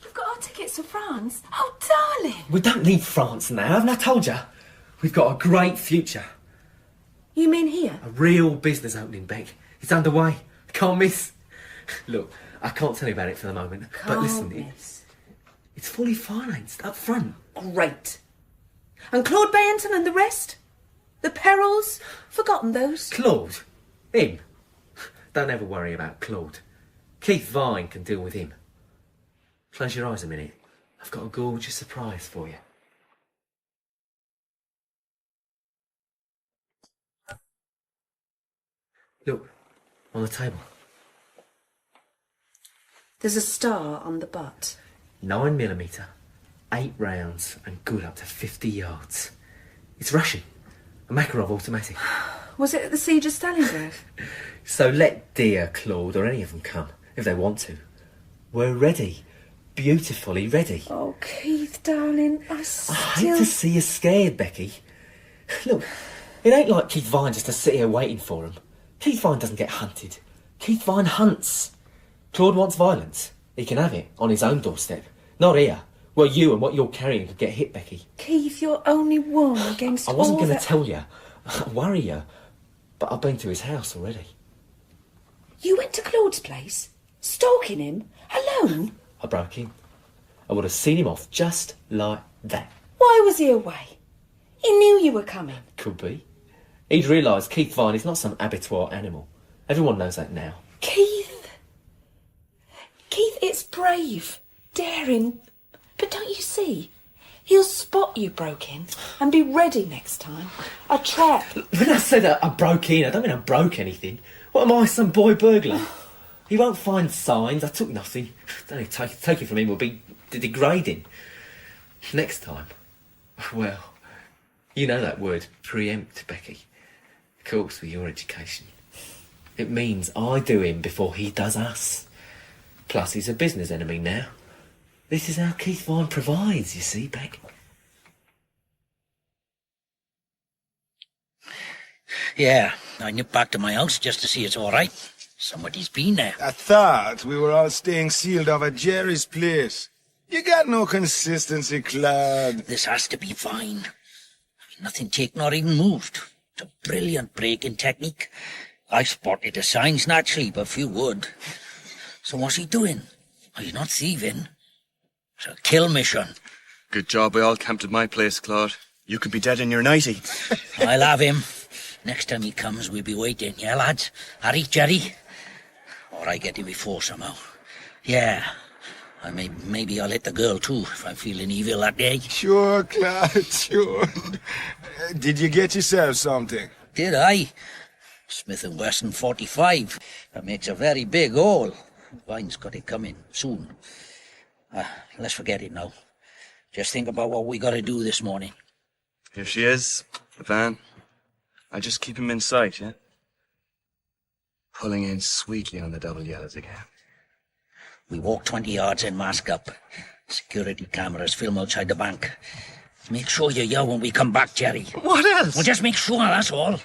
You've got our tickets for France? Oh, darling! We don't need France now, haven't I told you? We've got a great future. You mean here? A real business opening, Beck. It's underway. Can't miss. Look, I can't tell you about it for the moment, but listen, it's fully financed up front. Great. And Claude Benton and the rest? The Perils? Forgotten those? Claude? Him? Don't ever worry about Claude. Keith Vine can deal with him. Close your eyes a minute. I've got a gorgeous surprise for you. Look, on the table. There's a star on the butt. 9mm, 8 rounds, and good up to 50 yards. It's Russian. A Makarov automatic. Was it at the siege of Stalingrad? So let dear Claude or any of them come, if they want to. We're ready. Beautifully ready. Oh, Keith, darling, I hate to see you scared, Becky. Look, it ain't like Keith Vine just to sit here waiting for him. Keith Vine doesn't get hunted. Keith Vine hunts. Claude wants violence. He can have it on his own doorstep. Not here, where you and what you're carrying could get hit, Becky. Keith, you're only one against I wasn't all going to that... tell you. I'd worry you. But I've been to his house already. You went to Claude's place? Stalking him? Alone? I broke in. I would have seen him off just like that. Why was he away? He knew you were coming. Could be. He'd realised Keith Vine is not some abattoir animal. Everyone knows that now. Keith! Keith, it's brave, daring. But don't you see? He'll spot you broke in and be ready next time. A trap. When I said I broke in, I don't mean I broke anything. What am I, some boy burglar? He won't find signs. I took nothing. Only taking from him will be degrading. Next time, well, you know that word, preempt, Becky. Of course, with your education. It means I do him before he does us. Plus, he's a business enemy now. This is how Keith Vine provides, you see, Beck. Yeah, I nipped back to my house just to see it's all right. Somebody's been there. I thought we were all staying sealed off at Jerry's place. You got no consistency, Claude. This has to be fine. Nothing taken or even moved. It's a brilliant break-in technique. I spotted the signs naturally, but few would. So what's he doing? Oh, he's not thieving. It's a kill mission. Good job we all camped at my place, Claude. You could be dead in your 90. I'll have him. Next time he comes, we'll be waiting. Yeah, lads? Harry, Jerry? Or I get him before somehow. Yeah. Maybe I'll hit the girl too, if I'm feeling evil that day. Sure, Claude, sure. Did you get yourself something? Did I? Smith & Wesson 45. That makes a very big hole. Vine's got it coming soon. Let's forget it now. Just think about what we got to do this morning. Here she is, the van. I just keep him in sight, yeah? Pulling in sweetly on the double yellows again. We walk 20 yards and mask up. Security cameras film outside the bank. Make sure you're here when we come back, Jerry. What else? Well, just make sure, that's all.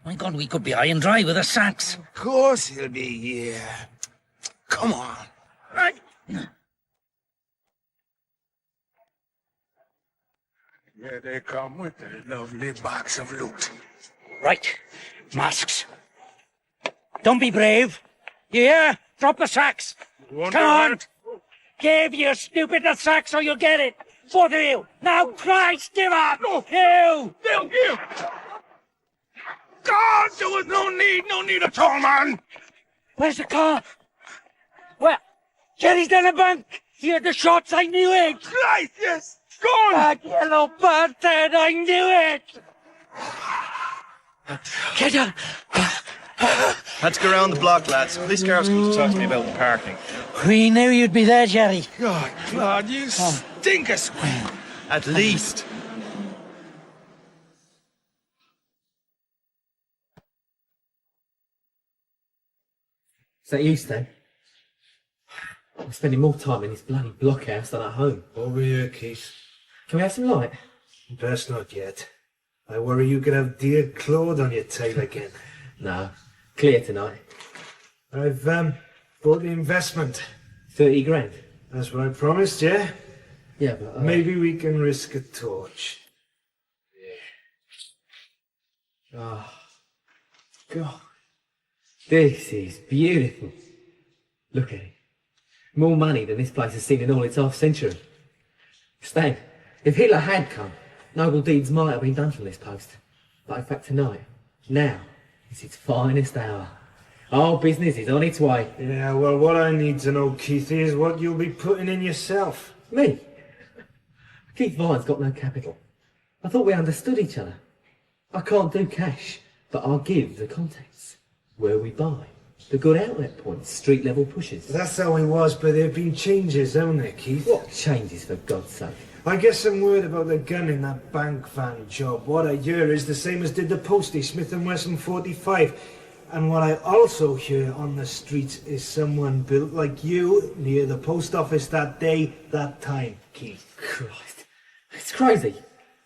My God, we could be high and dry with the sacks. Of course he'll be here. Come on. Right. Here they come with their lovely box of loot. Right. Masks. Don't be brave. You hear? Drop the sacks. Come on. Give you stupid the sacks or you'll get it. Both of you. Now, Christ, give up. No. You. They'll give. God, there was no need at all, man. Where's the car? Well, Jerry's down the bank. He had the shots. I knew it. Christ, yes. Gone. That yellow bastard. I knew it. Get down. Had to go around the block, lads. Police cars come to talk to me about the parking. We knew you'd be there, Jerry. God, Claude, you stink of sweat. At least. Is that you, Stan? I'm spending more time in this bloody blockhouse than at home. Over here, Keith. Can we have some light? Best not yet. I worry you could have dear Claude on your tail again. No. Clear tonight. I've bought the investment. 30 grand? That's what I promised, yeah? Yeah, but... Maybe we can risk a torch. Yeah. Oh, God. This is beautiful. Look at it. More money than this place has seen in all its half century. Stan, if Hitler had come, noble deeds might have been done from this post. But in fact tonight, now, is its finest hour. Our business is on its way. Yeah, well, what I need to know, Keith, is what you'll be putting in yourself. Me? Keith Vine's got no capital. I thought we understood each other. I can't do cash, but I'll give the contacts. Where we buy, The good outlet points, street level pushes. That's how it was, but there have been changes, haven't there, Keith? What changes, for God's sake? I get some word about the gun in that bank van job. What I hear is the same as did the postie, Smith & Wesson 45. And what I also hear on the streets is someone built like you near the post office that day, that time, Keith. Christ. It's crazy.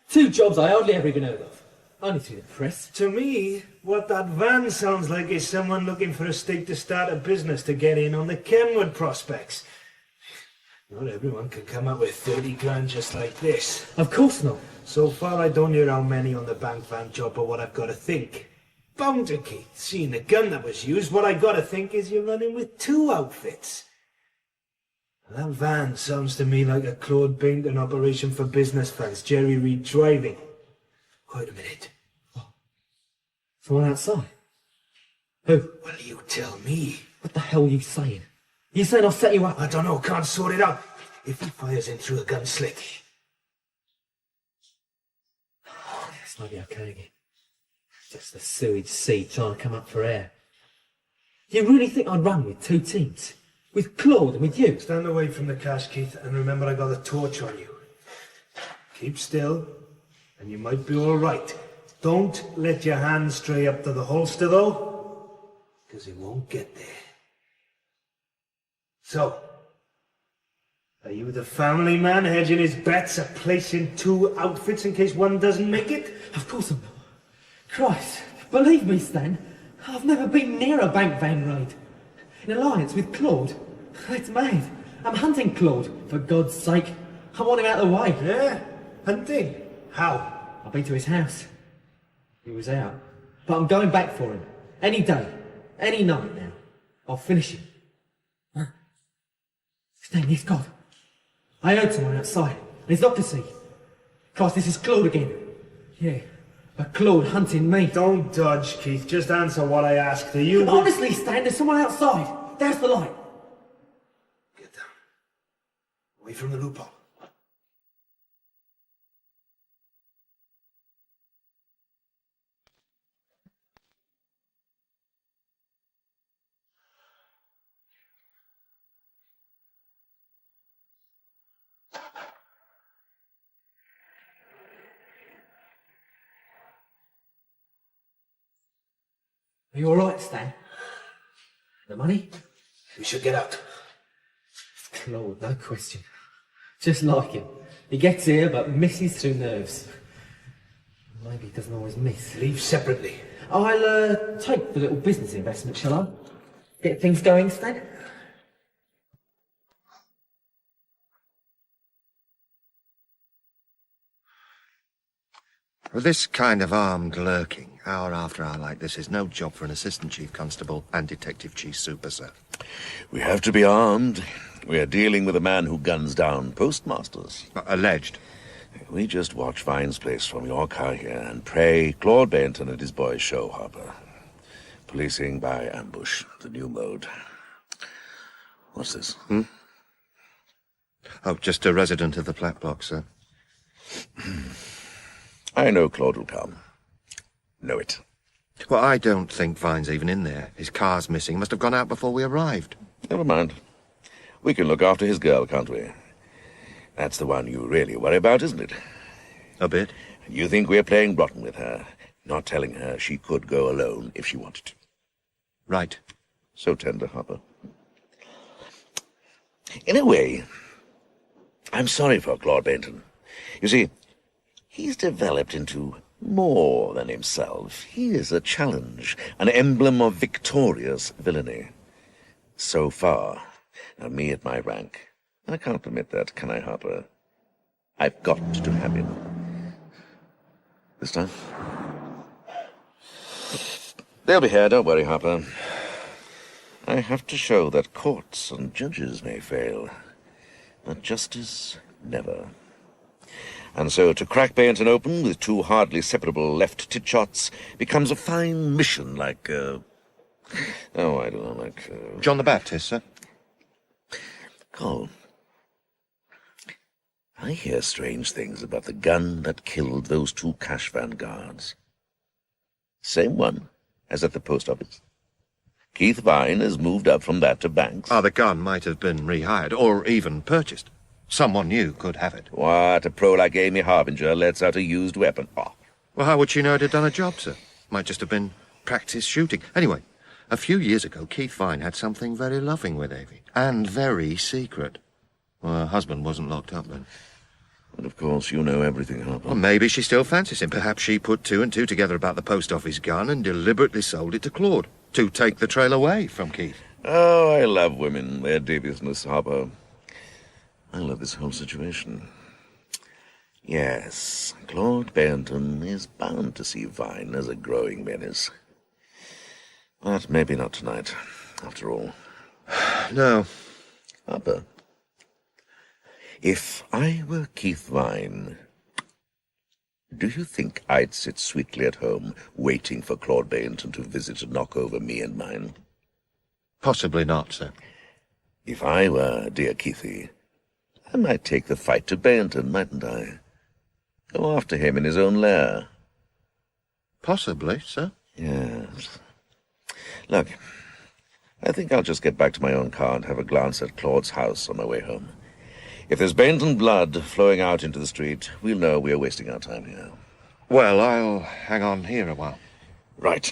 2 jobs I hardly ever even heard of. Only through the press. To me, what that van sounds like is someone looking for a stake to start a business to get in on the Kenwood prospects. Not everyone can come up with 30 grand just like this. Of course not. So far, I don't hear how many on the bank van job, but what I've got to think. Bound to, Keith. Seeing the gun that was used, what I got to think is you're running with 2 outfits. That van sounds to me like a Claude Bainton operation for business fans. Jerry Reed driving. Wait a minute. What? Someone outside? Who? Well, you tell me. What the hell are you saying? You saying I'll set you up? I don't know, can't sort it out. If he fires in through a gun slit. This might be okay again. Just the sewage sea trying to come up for air. Do you really think I'd run with 2 teams? With Claude and with you? Stand away from the cash, Keith, and remember I got a torch on you. Keep still, and you might be all right. Don't let your hand stray up to the holster, though, because it won't get there. So, are you the family man hedging his bets of placing 2 outfits in case one doesn't make it? Of course I'm not. Christ, believe me, Stan, I've never been near a bank van raid. In alliance with Claude. It's mad. I'm hunting Claude, for God's sake. I want him out of the way. Yeah? Hunting? How? I've been to his house. He was out. But I'm going back for him. Any day. Any night now. I'll finish him. Huh? Stan, yes, God. I heard someone outside. There's not to see. Christ, this is Claude again. Yeah. But Claude hunting me. Don't dodge, Keith. Just answer what I asked. Are you... Honestly, Stan, there's someone outside. There's the light. Get down. Away from the loophole. Are you all right, Stan? The money? We should get out. Claude, no question. Just like him. He gets here but misses through nerves. Maybe he doesn't always miss. Leave separately. I'll take the little business investment, shall I? Get things going, Stan? Well, this kind of armed lurking, hour after hour like this, is no job for an assistant chief constable and detective chief super, sir. We have to be armed. We are dealing with a man who guns down postmasters. Alleged. We just watch Vine's place from your car here and pray Claude Bainton and his boys show, Harper. Policing by ambush, the new mode. What's this? Oh, just a resident of the flat block, sir. I know Claude will come. Know it. Well, I don't think Vine's even in there. His car's missing. He must have gone out before we arrived. Never mind. We can look after his girl, can't we? That's the one you really worry about, isn't it? A bit. You think we're playing rotten with her, not telling her she could go alone if she wanted to. Right. So tender, Harper. In a way, I'm sorry for Claude Bainton. You see, he's developed into more than himself. He is a challenge, an emblem of victorious villainy. So far. Now, me at my rank, I can't permit that, can I, Harper? I've got to have him. This time? They'll be here, don't worry, Harper. I have to show that courts and judges may fail, but justice never. And so to crack Bainton open with 2 hardly separable left tit shots becomes a fine mission like, I don't know, like... John the Baptist, sir? Cole, I hear strange things about the gun that killed those 2 cash van guards. Same one as at the post office. Keith Vine has moved up from that to Banks. The gun might have been rehired, or even purchased. Someone new could have it. What? A pro like Amy Harbinger lets out a used weapon. Oh. Well, how would she know it had done a job, sir? Might just have been practice shooting. Anyway, a few years ago, Keith Vine had something very loving with Avie. And very secret. Well, her husband wasn't locked up then. And of course, you know everything, Harper. Well, maybe she still fancies him. Perhaps she put two and two together about the post office gun and deliberately sold it to Claude to take the trail away from Keith. Oh, I love women, their deviousness, Harper. I love this whole situation. Yes, Claude Bainton is bound to see Vine as a growing menace. But maybe not tonight, after all. No. Harper, if I were Keith Vine, do you think I'd sit sweetly at home, waiting for Claude Bainton to visit and knock over me and mine? Possibly not, sir. If I were dear Keithy, I might take the fight to Bainton, mightn't I? Go after him in his own lair. Possibly, sir. Yes. Look, I think I'll just get back to my own car and have a glance at Claude's house on my way home. If there's Bainton blood flowing out into the street, we'll know we're wasting our time here. Well, I'll hang on here a while. Right.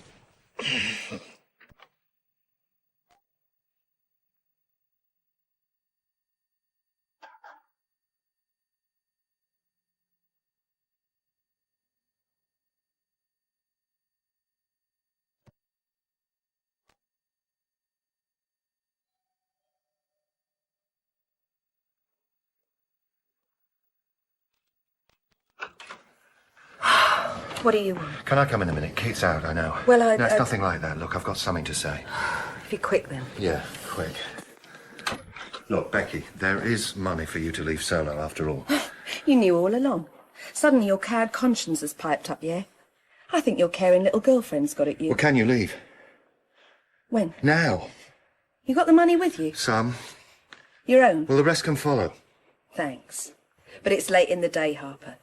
What do you want? Can I come in a minute? Keith's out, I know. Well, No, it's nothing like that. Look, I've got something to say. If you're quick, then. Yeah, quick. Look, Becky, there is money for you to leave solo, after all. You knew all along. Suddenly your cowed conscience has piped up, yeah? I think your caring little girlfriend's got at you. Well, can you leave? When? Now. You got the money with you? Some. Your own? Well, the rest can follow. Thanks. But it's late in the day, Harper.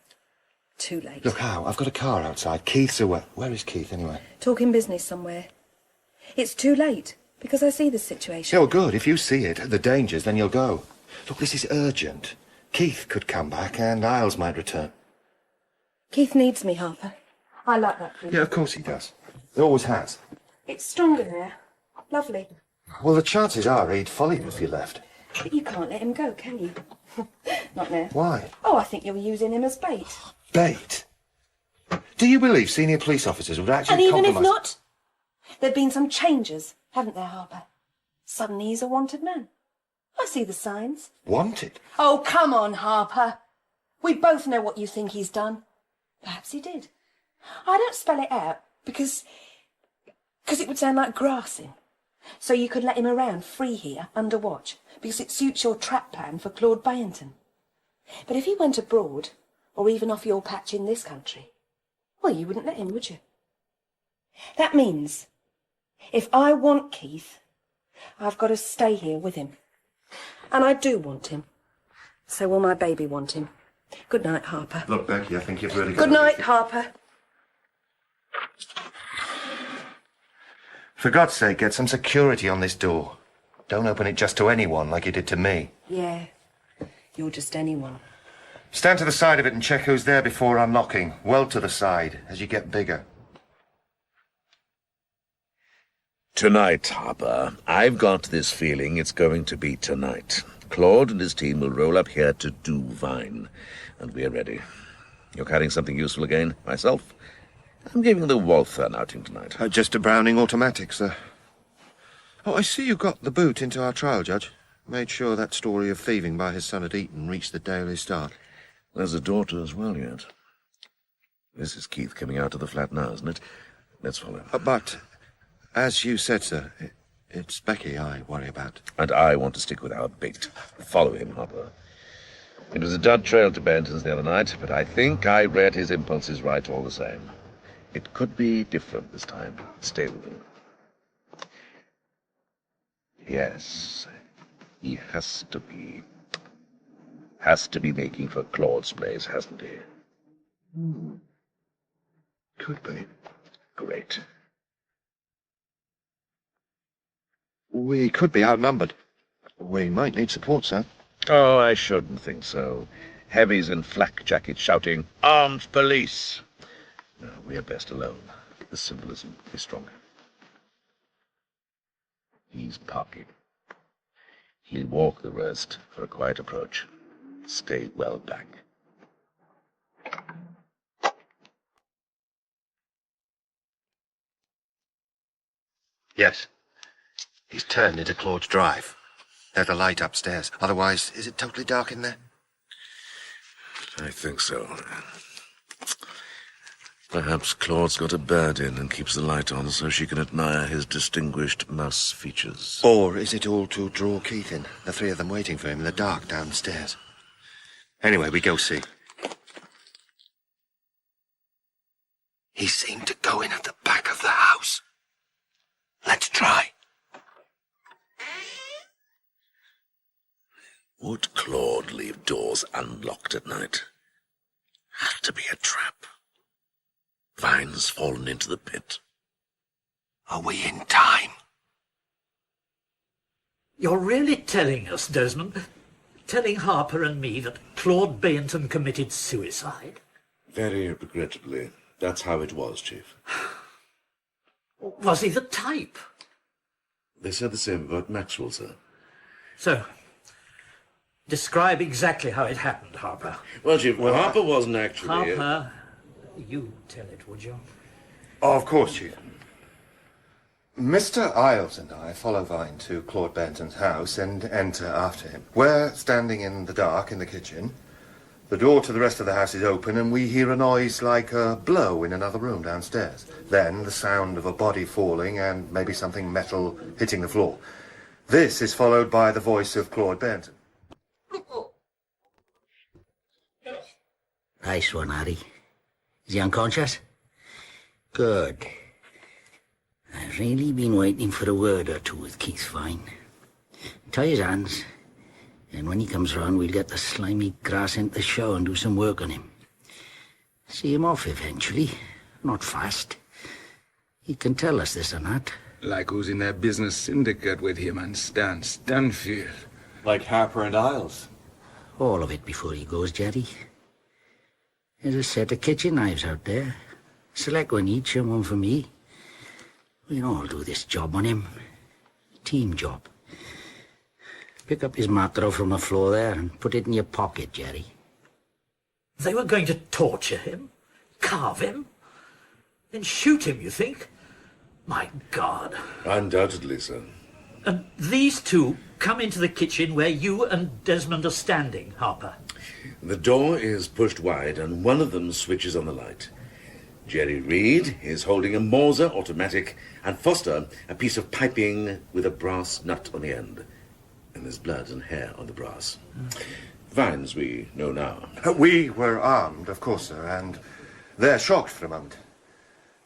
Too late. Look, how? I've got a car outside. Keith's away. Where is Keith, anyway? Talking business somewhere. It's too late, because I see the situation. Yeah, well, good. If you see it, the dangers, then you'll go. Look, this is urgent. Keith could come back, and Iles might return. Keith needs me, Harper. I like that feeling. Yeah, of course he does. He always has. It's stronger there. Lovely. Well, the chances are he'd follow you if you left. But you can't let him go, can you? Not now. Why? Oh, I think you're using him as bait. Bait? Do you believe senior police officers would actually And even compromise? if not, there've been some changes, haven't there, Harper? Suddenly he's a wanted man. I see the signs. Wanted? Oh, come on, Harper. We both know what you think he's done. Perhaps he did. I don't spell it out because it would sound like grassing. So you could let him around free here, under watch, because it suits your trap plan for Claude Bainton. But if he went abroad, or even off your patch in this country, well, you wouldn't let him, would you? That means, if I want Keith, I've got to stay here with him. And I do want him. So will my baby want him. Good night, Harper. Look, Becky, I think you've really got Good night, Harper. For God's sake, get some security on this door. Don't open it just to anyone like you did to me. Yeah, you're just anyone. Stand to the side of it and check who's there before unlocking. Well to the side, as you get bigger. Tonight, Harper. I've got this feeling it's going to be tonight. Claude and his team will roll up here to do Vine, and we're ready. You're carrying something useful again? Myself? I'm giving the Walther an outing tonight. Just a Browning automatic, sir. Oh, I see you got the boot into our trial, Judge. Made sure that story of thieving by his son at Eton reached the Daily Star. There's a daughter as well yet. This is Keith coming out of the flat now, isn't it? Let's follow. But, as you said, sir, it's Becky I worry about. And I want to stick with our bait. Follow him, Harper. It was a dud trail to Bainton's the other night, but I think I read his impulses right all the same. It could be different this time. Stay with him. Yes, he has to be making for Claude's place, hasn't he? Could be. Great. We could be outnumbered. We might need support, sir. Oh, I shouldn't think so. Heavies in flak jackets shouting, "Armed police!" No, we are best alone. The symbolism is stronger. He's parking. He'll walk the rest for a quiet approach. Stay well back. Yes. He's turned into Claude's drive. There's a light upstairs. Otherwise, is it totally dark in there? I think so. Perhaps Claude's got a bird in and keeps the light on so she can admire his distinguished mouse features. Or is it all to draw Keith in? The three of them waiting for him in the dark downstairs. Anyway, we go see. He seemed to go in at the back of the house. Let's try. Would Claude leave doors unlocked at night? Had to be a trap. Vine's fallen into the pit. Are we in time? You're really telling us, Desmond, telling Harpur and me that Claude Bainton committed suicide? Very regrettably, that's how it was, Chief. Was he the type? They said the same about Maxwell, sir. So, describe exactly how it happened, Harpur. Well, Chief, Harpur wasn't actually... Harpur, you tell it, would you? Oh, of course, Chief. Mr. Iles and I follow Vine to Claude Benton's house and enter after him. We're standing in the dark in the kitchen. The door to the rest of the house is open and we hear a noise like a blow in another room downstairs. Then the sound of a body falling and maybe something metal hitting the floor. This is followed by the voice of Claude Benton. Nice one, Harry. Is he unconscious? Good. I've really been waiting for a word or two with Keith Vine. Tie his hands, and when he comes round, we'll get the slimy grass into the show and do some work on him. See him off eventually, not fast. He can tell us this and that. Like who's in that business syndicate with him and Stan Stanfield. Like Harpur and Iles. All of it before he goes, Jerry. There's a set of kitchen knives out there. Select one each and one for me. We'll all do this job on him. Team job. Pick up his macro from the floor there and put it in your pocket, Jerry. They were going to torture him? Carve him? Then shoot him, you think? My God. Undoubtedly, sir. And these two come into the kitchen where you and Desmond are standing, Harpur. The door is pushed wide and one of them switches on the light. Jerry Reed is holding a Mauser automatic and Foster a piece of piping with a brass nut on the end. And there's blood and hair on the brass. Vines we know now. We were armed, of course, sir, and they're shocked for a moment.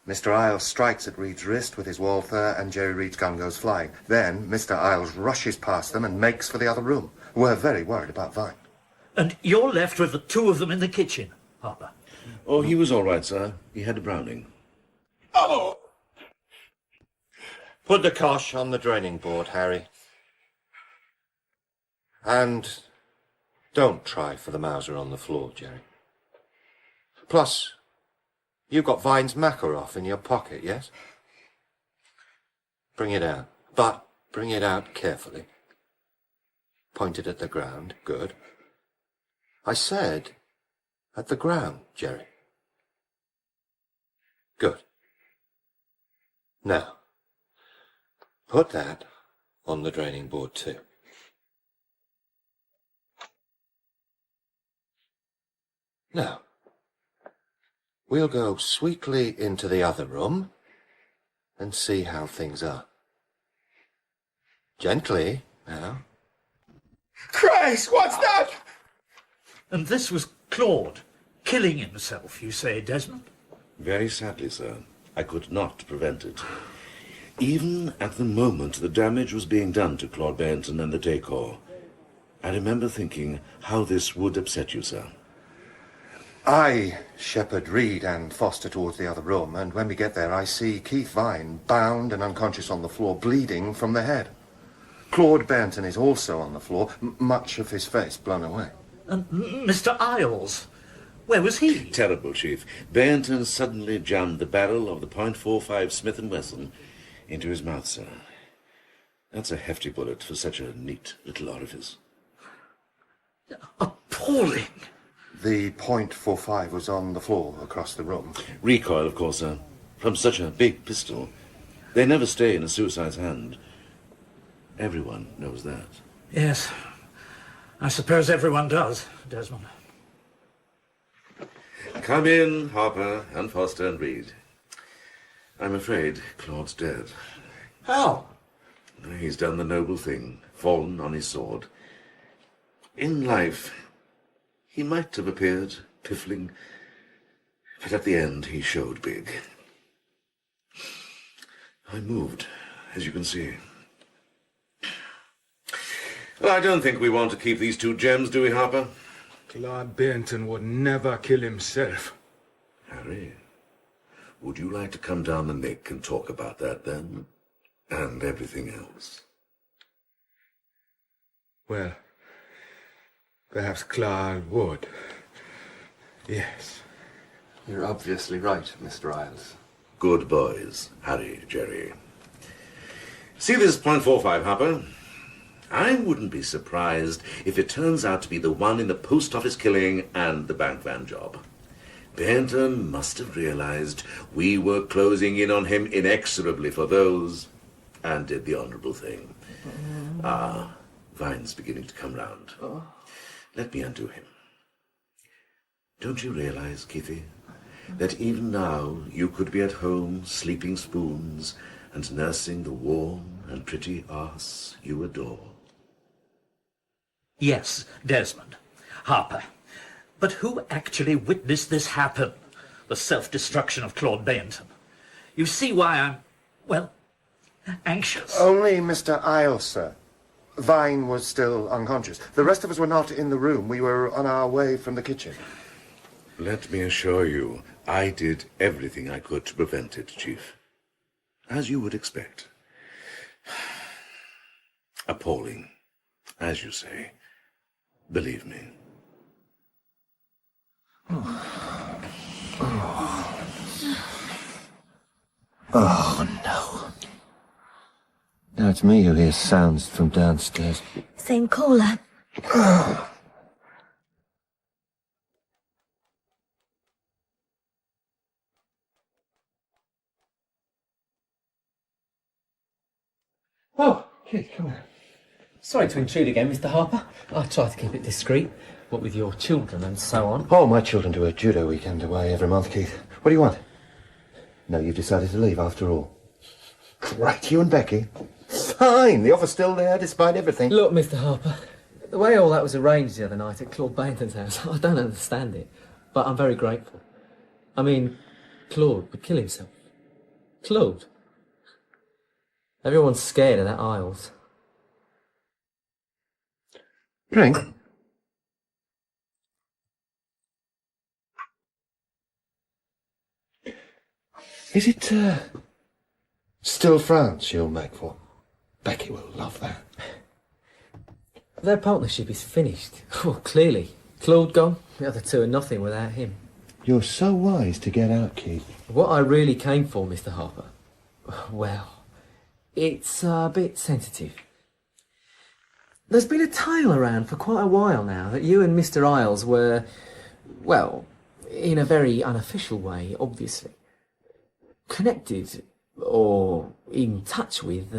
Mr. Iles strikes at Reed's wrist with his Walther and Jerry Reed's gun goes flying. Then Mr. Iles rushes past them and makes for the other room. We're very worried about Vine. And you're left with the two of them in the kitchen, Harpur. Oh, he was all right, sir. He had a Browning. Oh! Put the cosh on the draining board, Harry. And don't try for the Mauser on the floor, Jerry. Plus, you've got Vine's Makarov in your pocket, yes? Bring it out. But bring it out carefully. Point it at the ground. Good. I said at the ground, Jerry. Good. Now, put that on the draining board too. Now, we'll go sweetly into the other room and see how things are. Gently, now. Christ, what's that? And this was Claude, killing himself, you say, Desmond? Very sadly, sir. I could not prevent it. Even at the moment the damage was being done to Claude Bainton and the decor, I remember thinking how this would upset you, sir. I shepherd Reed and Foster towards the other room, and when we get there I see Keith Vine bound and unconscious on the floor, bleeding from the head. Claude Benton is also on the floor, much of his face blown away. And Mr. Iles, where was he? Terrible, Chief. Benton suddenly jammed the barrel of the .45 Smith & Wesson into his mouth, sir. That's a hefty bullet for such a neat little orifice. Appalling. The .45 was on the floor across the room. Recoil, of course, sir. From such a big pistol. They never stay in a suicide's hand. Everyone knows that. Yes, I suppose everyone does, Desmond. Come in, Harper and Foster and Reed. I'm afraid Claude's dead. How? He's done the noble thing, fallen on his sword. In life, he might have appeared piffling, but at the end he showed big. I'm moved, as you can see. Well, I don't think we want to keep these two gems, do we, Harper? Claude Benton would never kill himself. Harry, would you like to come down the neck and talk about that, then? And everything else? Well, perhaps Claude would. Yes. You're obviously right, Mr. Iles. Good boys, Harry, Jerry. See this .45, Harper? I wouldn't be surprised if it turns out to be the one in the post office killing and the bank van job. Benton must have realized we were closing in on him inexorably for those, and did the honourable thing. Vine's beginning to come round. Let me undo him. Don't you realize, Keithy, that even now you could be at home sleeping spoons and nursing the warm and pretty arse you adore? Yes, Desmond. Harper. But who actually witnessed this happen? The self-destruction of Claude Benton. You see why I'm, well, anxious. Only Mr. Iles, sir. Vine was still unconscious. The rest of us were not in the room. We were on our way from the kitchen. Let me assure you, I did everything I could to prevent it, Chief. As you would expect. Appalling, as you say. Believe me. Oh, no. Now it's me who hears sounds from downstairs. Same caller. Oh, Kid, come on. Sorry to intrude again, Mr. Harper. I try to keep it discreet, what with your children and so on. Oh, my children do a judo weekend away every month, Keith. What do you want? No, you've decided to leave after all. Right, you and Becky. Fine, the offer's still there despite everything. Look, Mr. Harper, the way all that was arranged the other night at Claude Benton's house, I don't understand it, but I'm very grateful. I mean, Claude would kill himself. Claude. Everyone's scared of that Iles. Drink? Is it, still France you'll make for? Becky will love that. Their partnership is finished. Well, clearly. Claude gone, the other two are nothing without him. You're so wise to get out, Keith. What I really came for, Mr. Harper, well, it's a bit sensitive. There's been a tale around for quite a while now that you and Mr. Iles were, well, in a very unofficial way, obviously, connected or in touch with,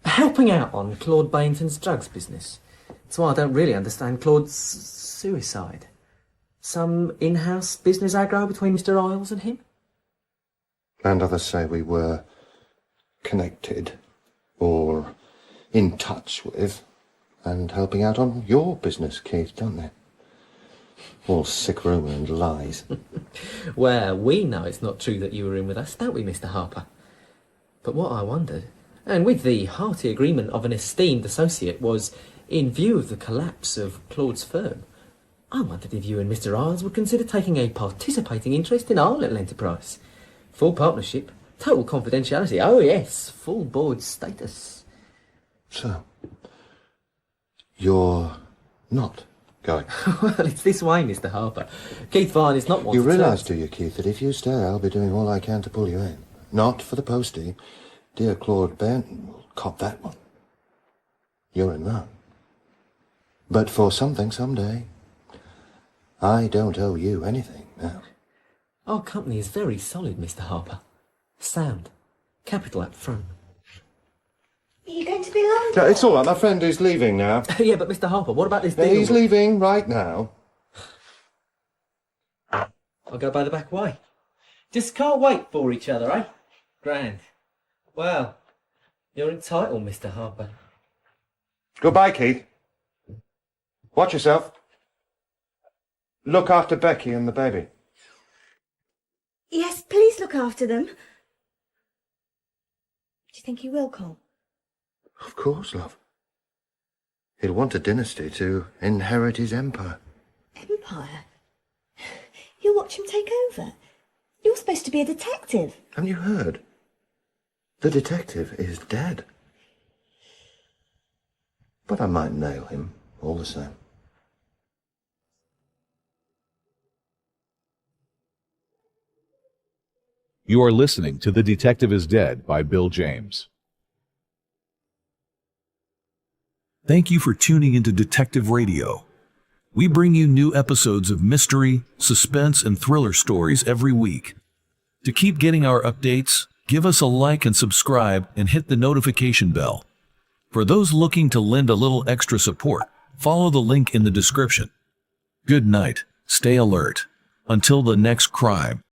helping out on Claude Benton's drugs business. That's why I don't really understand Claude's suicide. Some in-house business aggro between Mr. Iles and him? And others say we were connected or in touch with and helping out on your business, Keith, don't they? All sick rumour and lies. Well, we know it's not true that you were in with us, don't we, Mr. Harper? But what I wondered, and with the hearty agreement of an esteemed associate, was, in view of the collapse of Claude's firm, I wondered if you and Mr. Iles would consider taking a participating interest in our little enterprise. Full partnership, total confidentiality, oh yes, full board status. So, you're not going? Well, it's this way, Mr. Harper. Keith Vine is not one You to realise, turn- do you, Keith, that if you stay, I'll be doing all I can to pull you in. Not for the postie. Dear Claude Benton will cop that one. You're in that. But for something someday, I don't owe you anything now. Our company is very solid, Mr. Harper. Sound. Capital up front. Are you going to be long? No, it's all right. My friend is leaving now. Yeah, but Mr. Harper, what about this deal? He's leaving right now. I'll go by the back way. Just can't wait for each other, eh? Grand. Well, you're entitled, Mr. Harper. Goodbye, Keith. Watch yourself. Look after Becky and the baby. Yes, please look after them. Do you think he will, Cole? Of course, love. He'll want a dynasty to inherit his empire. Empire? You'll watch him take over. You're supposed to be a detective. Haven't you heard? The detective is dead. But I might nail him all the same. You are listening to The Detective is Dead by Bill James. Thank you for tuning into Detective Radio. We bring you new episodes of mystery, suspense, and thriller stories every week. To keep getting our updates, give us a like and subscribe and hit the notification bell. For those looking to lend a little extra support, follow the link in the description. Good night. Stay alert. Until the next crime.